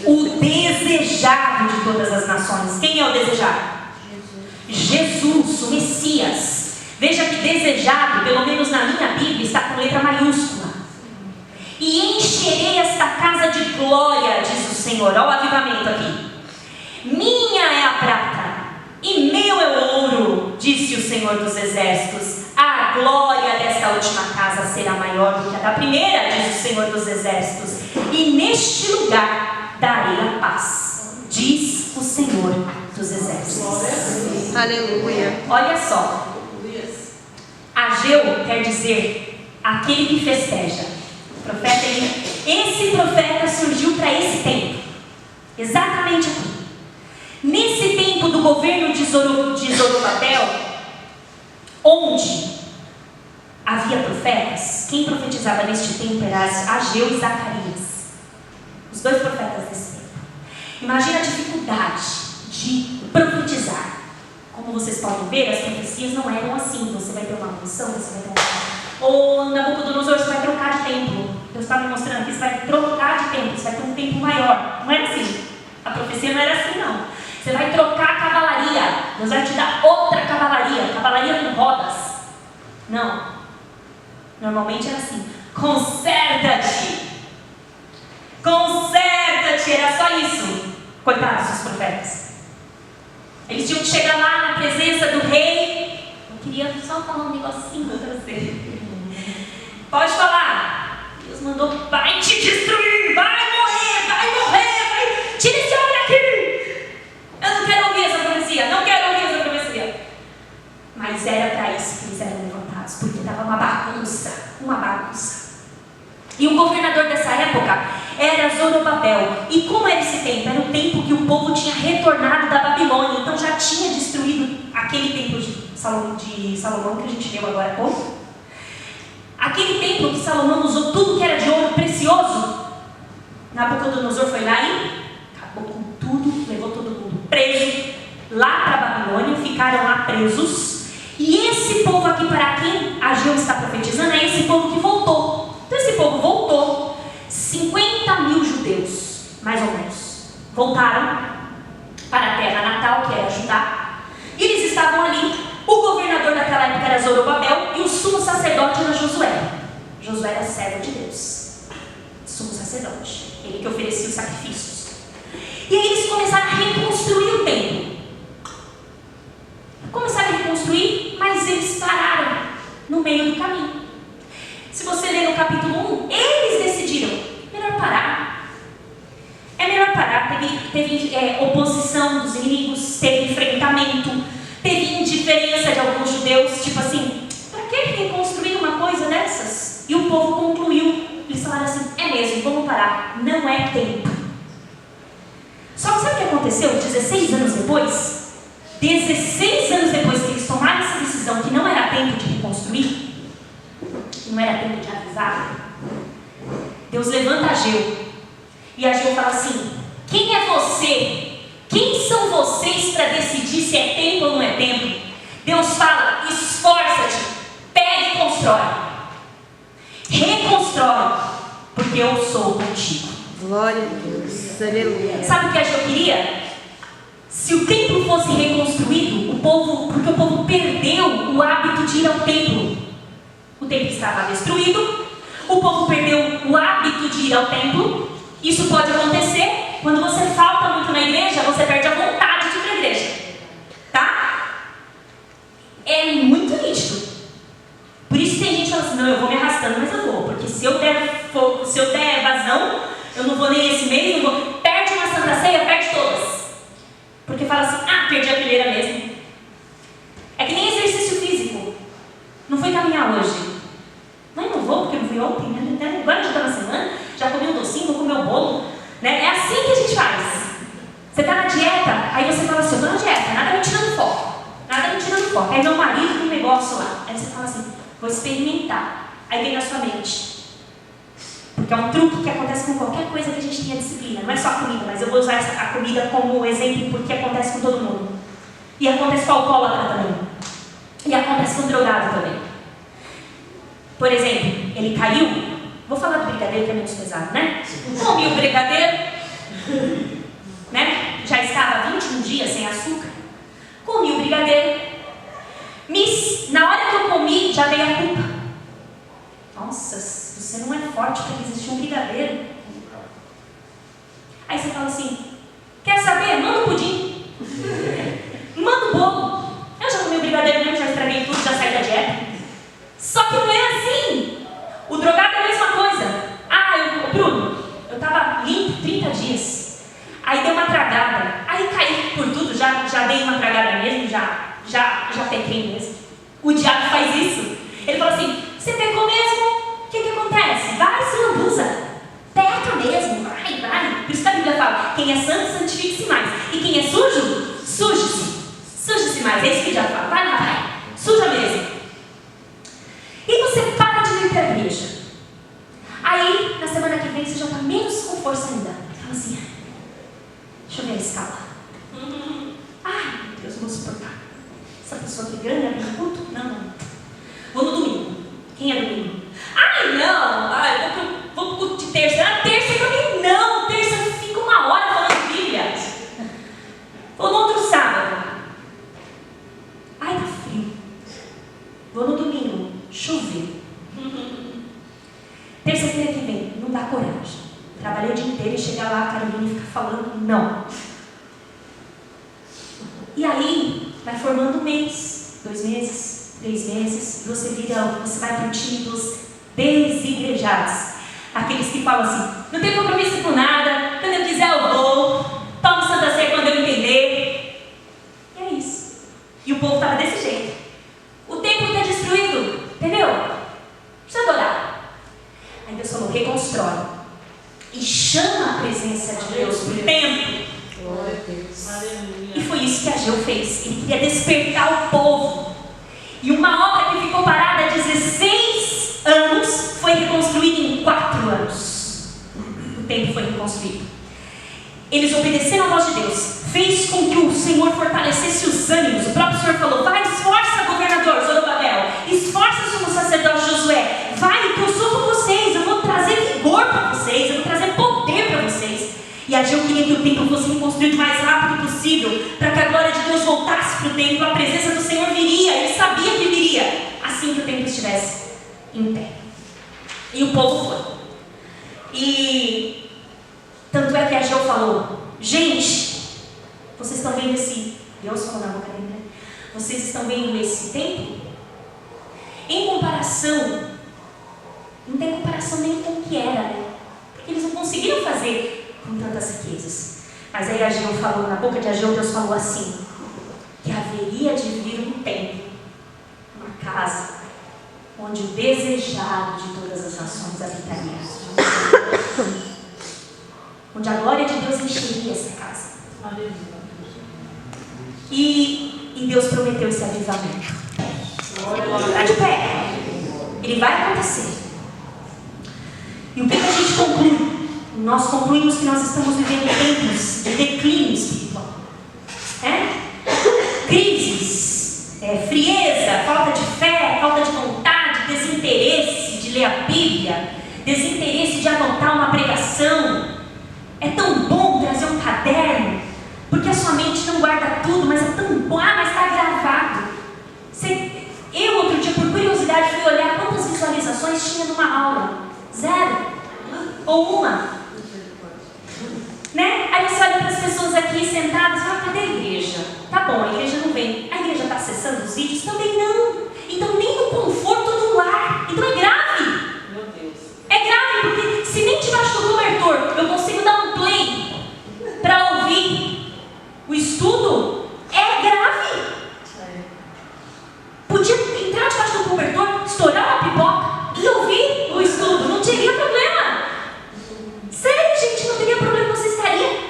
O desejado de todas as nações. Quem é o desejado? Jesus, o Messias. Veja que desejado, pelo menos na minha Bíblia, está com letra maiúscula. E encherei esta casa de glória, diz o Senhor. Olha o avivamento aqui. Minha é a prata e meu é o ouro, disse o Senhor dos Exércitos. A glória desta última casa será maior do que a da primeira, diz o Senhor dos Exércitos. E neste lugar darei a paz, diz o Senhor dos Exércitos. Aleluia. Olha só. Ageu quer dizer aquele que festeja. O profeta, esse profeta surgiu para esse tempo. Exatamente aqui. Nesse tempo do governo de Zorobabel, onde havia profetas, quem profetizava neste tempo era Ageu e Zacarias. Os dois profetas desse tempo. Imagina a dificuldade de profetizar. Como vocês podem ver, as profecias não eram assim. Você vai ter uma mansão, você vai ter uma... Ou Nabucodonosor, você vai trocar de templo. Deus está me mostrando aqui, você vai trocar de templo, você vai ter um templo maior. Não era assim. A profecia não era assim, não. Você vai trocar a cavalaria. Deus vai te dar outra cavalaria. Cavalaria com rodas. Não. Normalmente era assim. Conserta-te. Conserta-te. Era só isso. Coitados dos profetas. Eles tinham que chegar lá na presença do rei. Eu queria só falar um negocinho para você. Pode falar. Deus mandou, vai te destruir, vai morrer, vai. Tira esse homem daqui. Eu não quero ouvir essa profecia, não quero ouvir essa profecia. Mas era para isso que eles eram levantados, porque estava uma bagunça. E o governador dessa época era Zorobabel. E como era esse tempo? Era o tempo que o povo tinha retornado da Babilônia. Então já tinha destruído aquele templo de Salomão que a gente leu agora há pouco. Aquele templo que Salomão usou tudo que era de ouro precioso. Nabucodonosor foi lá e acabou com tudo, levou todo mundo preso lá para a Babilônia, ficaram lá presos. E esse povo aqui, para quem Ageu está profetizando, é esse povo que voltou. Então esse povo voltou. 50 mil judeus, mais ou menos, voltaram para a terra natal, que era Judá. E eles estavam ali. O governador daquela época era Zorobabel e o sumo sacerdote era Josué. Josué era servo de Deus, sumo sacerdote, ele que oferecia os sacrifícios. E aí eles começaram a reconstruir o templo. Começaram a reconstruir, mas eles pararam no meio do caminho. Se você ler no capítulo 1, eles decidiram, melhor parar. É melhor parar. Teve oposição dos inimigos, teve enfrentamento, teve indiferença de alguns judeus, tipo assim, para que reconstruir uma coisa dessas? E o povo concluiu, eles falaram assim, é mesmo, vamos parar, não é tempo. Só que sabe o que aconteceu 16 anos depois? 16 anos depois que eles tomaram essa decisão que não era tempo de reconstruir, que não era tempo de avisar, Deus levanta Ageu. E Ageu fala assim, quem é você? Quem são vocês para decidir se é tempo ou não é tempo? Deus fala, esforça-te, pega e constrói. Reconstrói, porque eu sou contigo. Glória a Deus. Aleluia. Sabe o que Ageu queria? Se o templo fosse reconstruído, porque o povo perdeu o hábito de ir ao templo. O templo estava destruído, o povo perdeu o hábito de ir ao templo. Isso pode acontecer quando você falta muito na igreja, você perde a vontade de ir para a igreja. Tá? É muito nítido. Por isso tem gente que fala assim, não, eu vou me arrastando, mas eu vou. Porque se eu der vazão, eu não vou nem esse mês, não vou. Perde uma Santa Ceia, perde todas. Porque fala assim, perdi a primeira mesmo. É que nem exercício físico. Não fui caminhar hoje. Não vou, porque eu não fui ontem, né? Agora já está na semana, já comi um docinho, vou comer um bolo. Né? É assim que a gente faz. Você está na dieta, aí você fala assim, eu estou na dieta, nada me tirando foco. Aí meu marido tem um negócio lá. Aí você fala assim, vou experimentar. Aí vem na sua mente. Porque é um truque que acontece com qualquer coisa que a gente tenha disciplina. Não é só a comida, mas eu vou usar a comida como exemplo porque acontece com todo mundo. E acontece com o alcoólatra também. E acontece com o drogado também. Por exemplo, ele caiu. Vou falar do brigadeiro que é menos pesado, né? Comi o brigadeiro, né? Já estava 21 dias sem açúcar. Comi o brigadeiro. Na hora que eu comi, já veio a culpa. Nossa, você não é forte para resistir um brigadeiro. dias. Aí deu uma tragada. Aí caí por tudo, já dei uma tragada mesmo, já pequei mesmo. O diabo faz isso. Ele fala assim, você pecou mesmo? O que acontece? Vai, se lambuza. Peca mesmo, vai. Por isso que a Bíblia fala, quem é santo, santifique-se mais. E quem é sujo, suje-se. Suje-se mais, é isso que o diabo fala. Vai lá, vai. Suja mesmo. E você para de vir para a igreja. Aí, na semana que vem, você já está menos com força ainda. Fala assim, deixa eu ver a escala. Ai, meu Deus, não vou suportar. Essa pessoa que ganha no culto? Não. Vou no domingo. Quem é domingo? Ai, não. Ai, vou pro culto de terça. Na terça também não. Terça fica 1 hora falando Bíblia. Vou no outro sábado. Ai, tá frio. Vou no domingo. Choveu. Terça-feira que vem. Não dá coragem. Trabalhei o dia inteiro e chegar lá, a Carolina fica falando não. E aí, vai formando 1 mês, 2 meses, 3 meses, e você vai para o time dos desigrejados. Aqueles que falam assim, não tem compromisso com nada, quando eu quiser eu vou, tomo Santa Ceia quando eu entender. E é isso. E o povo estava desse jeito. O templo está destruído, entendeu? Precisa adorar. Aí Deus falou, reconstrói. E chama a presença de Deus para o templo. Glória a Deus. E foi isso que Ageu fez. Ele queria despertar o povo. E uma obra que ficou parada há 16 anos foi reconstruída em 4 anos. O templo foi reconstruído. Eles obedeceram à voz de Deus. Fez com que o Senhor fortalecesse os ânimos. O próprio Senhor falou, vai, esforça, governador Zorobabel. Esforça, sumo sacerdote Josué. Vai, que eu sou com vocês. Eu vou trazer vigor para vocês. Eu vou trazer poder para vocês. E Ageu queria que o templo fosse reconstruído o mais rápido possível, para que a glória de Deus voltasse para o templo, a presença do Senhor viria, ele sabia que viria, assim que o templo estivesse em pé. E o povo foi. E tanto é que Ageu falou, gente, vocês estão vendo esse, Deus falou na boca dele, né? Vocês estão vendo esse templo? Em comparação, não tem comparação nem com o que era, né? Porque eles não conseguiram fazer com tantas riquezas. Mas aí Ageu falou, na boca de Ageu, Deus falou assim, que haveria de vir um templo, uma casa, onde o desejado de todas as nações habitaria. Onde a glória de Deus encheria essa casa. E Deus prometeu esse avivamento. Está de pé. Ele vai acontecer. E o que a gente conclui? Nós concluímos que nós estamos vivendo tempos de declínio espiritual. Crises, frieza, falta de fé, falta de vontade, desinteresse de ler a Bíblia, desinteresse de anotar uma pregação. É tão bom trazer um caderno, porque a sua mente não guarda tudo, mas é tão bom, mas está gravado. Eu outro dia, por curiosidade, fui olhar quantas visualizações tinha numa aula. 0 ou 1. Né? Aí você olha para as pessoas aqui sentadas e fala, cadê a igreja? Tá bom, a igreja não vem. A igreja está acessando os vídeos? Também não. Então nem no conforto do lar. Então é grave. Meu Deus. É grave porque se nem debaixo do cobertor eu consigo dar um play para ouvir o estudo, é grave. Podia entrar debaixo do cobertor, estourar uma pipoca e ouvir o estudo. Não teria problema. Sério, gente, não teria problema, você estaria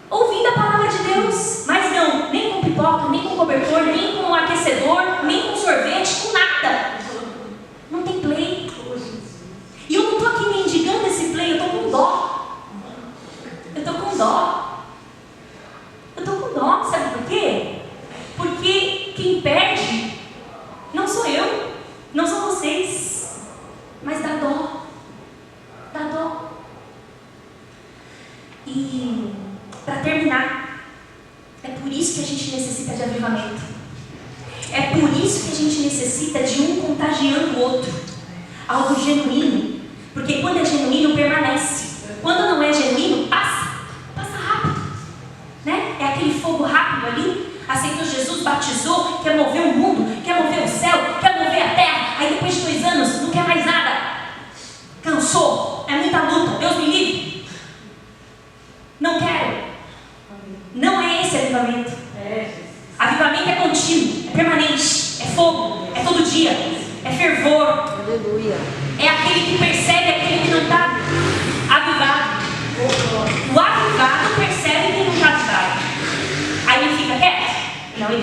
ouvindo a palavra de Deus. Mas não, nem com pipoca, nem com cobertor, nem com aquecedor, nem com sorvete, com nada. Não tem play. E eu não estou aqui mendigando esse play, eu estou com dó. Eu estou com dó. Eu estou com dó, sabe por quê? Porque quem perde não sou eu, não são vocês, mas dá dó. Dá dó. E, para terminar, é por isso que a gente necessita de avivamento. É por isso que a gente necessita de um contagiando o outro. Algo genuíno. Porque quando é genuíno, permanece. Quando não é genuíno, passa rápido. Né? É aquele fogo rápido ali. Aceitou Jesus, batizou, quer mover o mundo, quer mover o céu, quer mover a terra. Aí depois de 2 anos, não quer mais nada. Cansou. É muita luta. Deus me livre.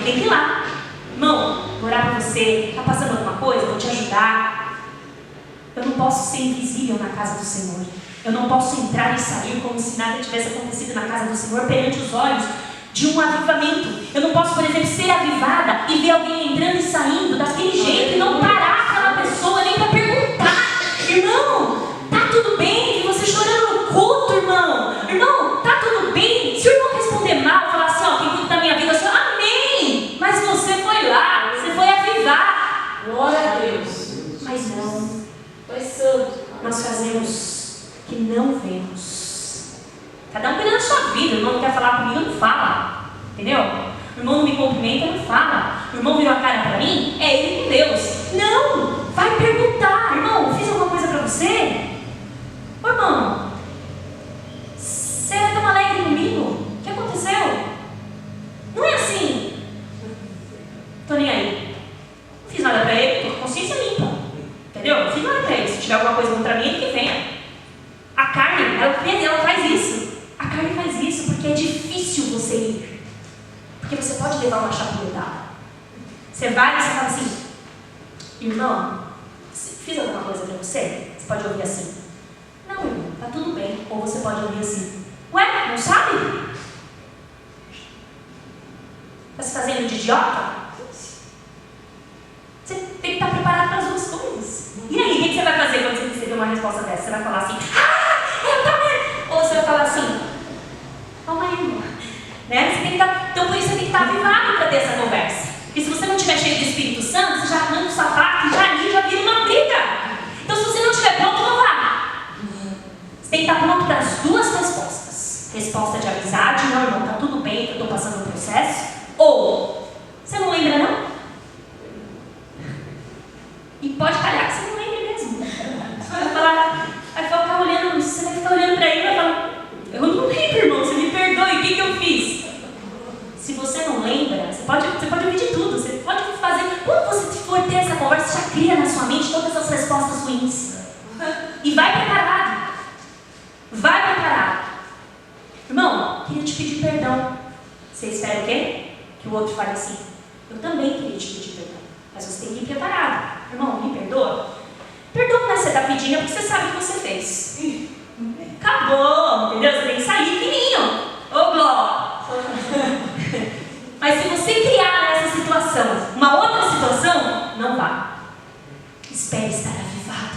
tem que ir lá. Irmão, vou orar por você. Está passando alguma coisa? Vou te ajudar. Eu não posso ser invisível na casa do Senhor. Eu não posso entrar e sair como se nada tivesse acontecido na casa do Senhor perante os olhos de um avivamento. Eu não posso, por exemplo, ser avivada e ver alguém entrando e saindo daquele jeito e não parar aquela pessoa nem para perguntar: irmão, tá tudo bem? E você chorando no culto, irmão. Irmão, tá tudo bem? Se o irmão responder mal, falar assim: ó, quem cuida da minha vida, eu sou amém. Mas você foi lá, você foi avivar. Glória a Deus. Mas não, Pai Santo. nós fazemos que não vemos. Cada um cuida da sua vida. O irmão não quer falar comigo, não fala. Entendeu? O irmão não me cumprimenta, não fala. O irmão virou a cara para mim, é ele com Deus. Não! Vai perguntar: irmão, fiz alguma coisa para você? Ô irmão, você é tão alegre comigo? O que aconteceu? Não é assim. Tô nem aí. Não fiz nada para ele, tô com a consciência limpa. Entendeu? Não fiz nada para ele. Se tiver alguma coisa contra mim, ele que venha. A carne, ela faz isso. A carne faz isso porque é difícil você ir. Porque você pode levar uma chapuletada. Você vai e você fala assim: irmão, fiz alguma coisa pra você? Você pode ouvir assim: não, irmão, tá tudo bem. Ou você pode ouvir assim: ué, não sabe? Tá se fazendo de idiota? Você tem que estar preparado para as duas coisas. E aí, o que você vai fazer quando você receber uma resposta dessa? Você vai falar assim: eu também. Ou você vai falar assim: calma aí, irmão. Né? Você tem que estar... Então, por isso, você tem que estar avivado para ter essa conversa. Porque se você não estiver cheio do Espírito Santo, você já arranca o sapato e já vira uma briga. Então, se você não estiver pronto, não vá. Você tem que estar pronto para as duas respostas. Resposta de amizade: não, irmão, tá tudo bem, que eu estou passando um processo. Ou, você não lembra, não? E pode calhar que você não lembra mesmo. Você vai falar, vai ficar olhando, você vai ficar olhando para ele e vai falar: eu não lembro, irmão, você me perdoe, o que eu fiz? Se você não lembra, você pode ouvir de tudo, você pode fazer. Quando você for ter essa conversa, você já cria na sua mente todas as respostas ruins. E vai preparado. Vai preparado. Irmão, queria te pedir perdão. Você espera o quê? Que o outro fale assim: eu também queria te pedir perdão. Mas você tem que ir preparado. Irmão, me perdoa? Perdoa, mas você está pedindo porque você sabe o que você fez. Acabou, entendeu? Você tem que sair fininho. Ô, Gló! Mas se você criar nessa situação uma outra situação, não vá. Espere estar avivado.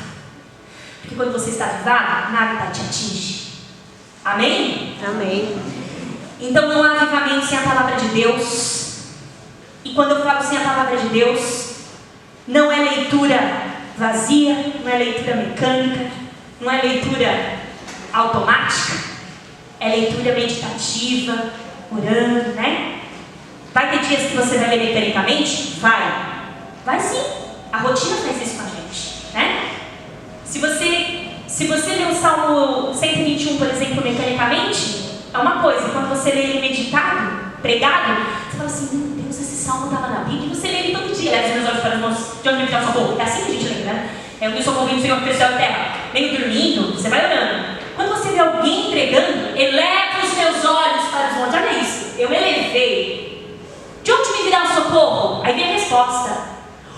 Porque quando você está avivado, nada te atinge. Amém? Amém. Então não há avivamento sem a palavra de Deus. E quando eu falo sem a palavra de Deus, não é leitura vazia, não é leitura mecânica, não é leitura automática, é leitura meditativa, orando, né? Vai ter dias que você vai ler mecanicamente? Vai sim. A rotina faz isso com a gente, né? Se você lê o Salmo 121, por exemplo, mecanicamente, é uma coisa. Quando você lê ele meditado, pregado, você fala assim: meu Deus, esse salmo estava na Bíblia, e você lê ele todo dia. Leva os meus olhos para os meus, de onde me dá o socorro. É assim que a gente lembra, né? É o que eu sou convicto do Senhor que fez céu e terra. Meio dormindo, você vai orando. Quando você vê alguém entregando, eleva os meus olhos para os montes. Olha isso, eu elevei. De onde me virá o socorro? Aí vem a resposta: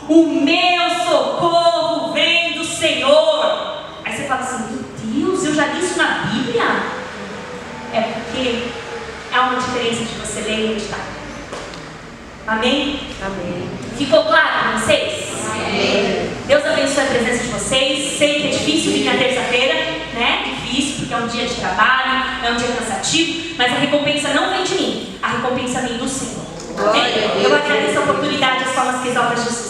o meu socorro vem do Senhor. Aí você fala assim: meu Deus, eu já li isso na Bíblia? É porque há uma diferença de você ler e meditar. Amém? Amém. Ficou claro para vocês? Amém. Deus abençoe a presença de vocês. Sei que é difícil vir na terça-feira, né? Difícil, porque é um dia de trabalho, é um dia cansativo, mas a recompensa não vem de mim, a recompensa vem do Senhor. Glória a Deus. Eu agradeço a oportunidade, as palmas que exaltam Jesus.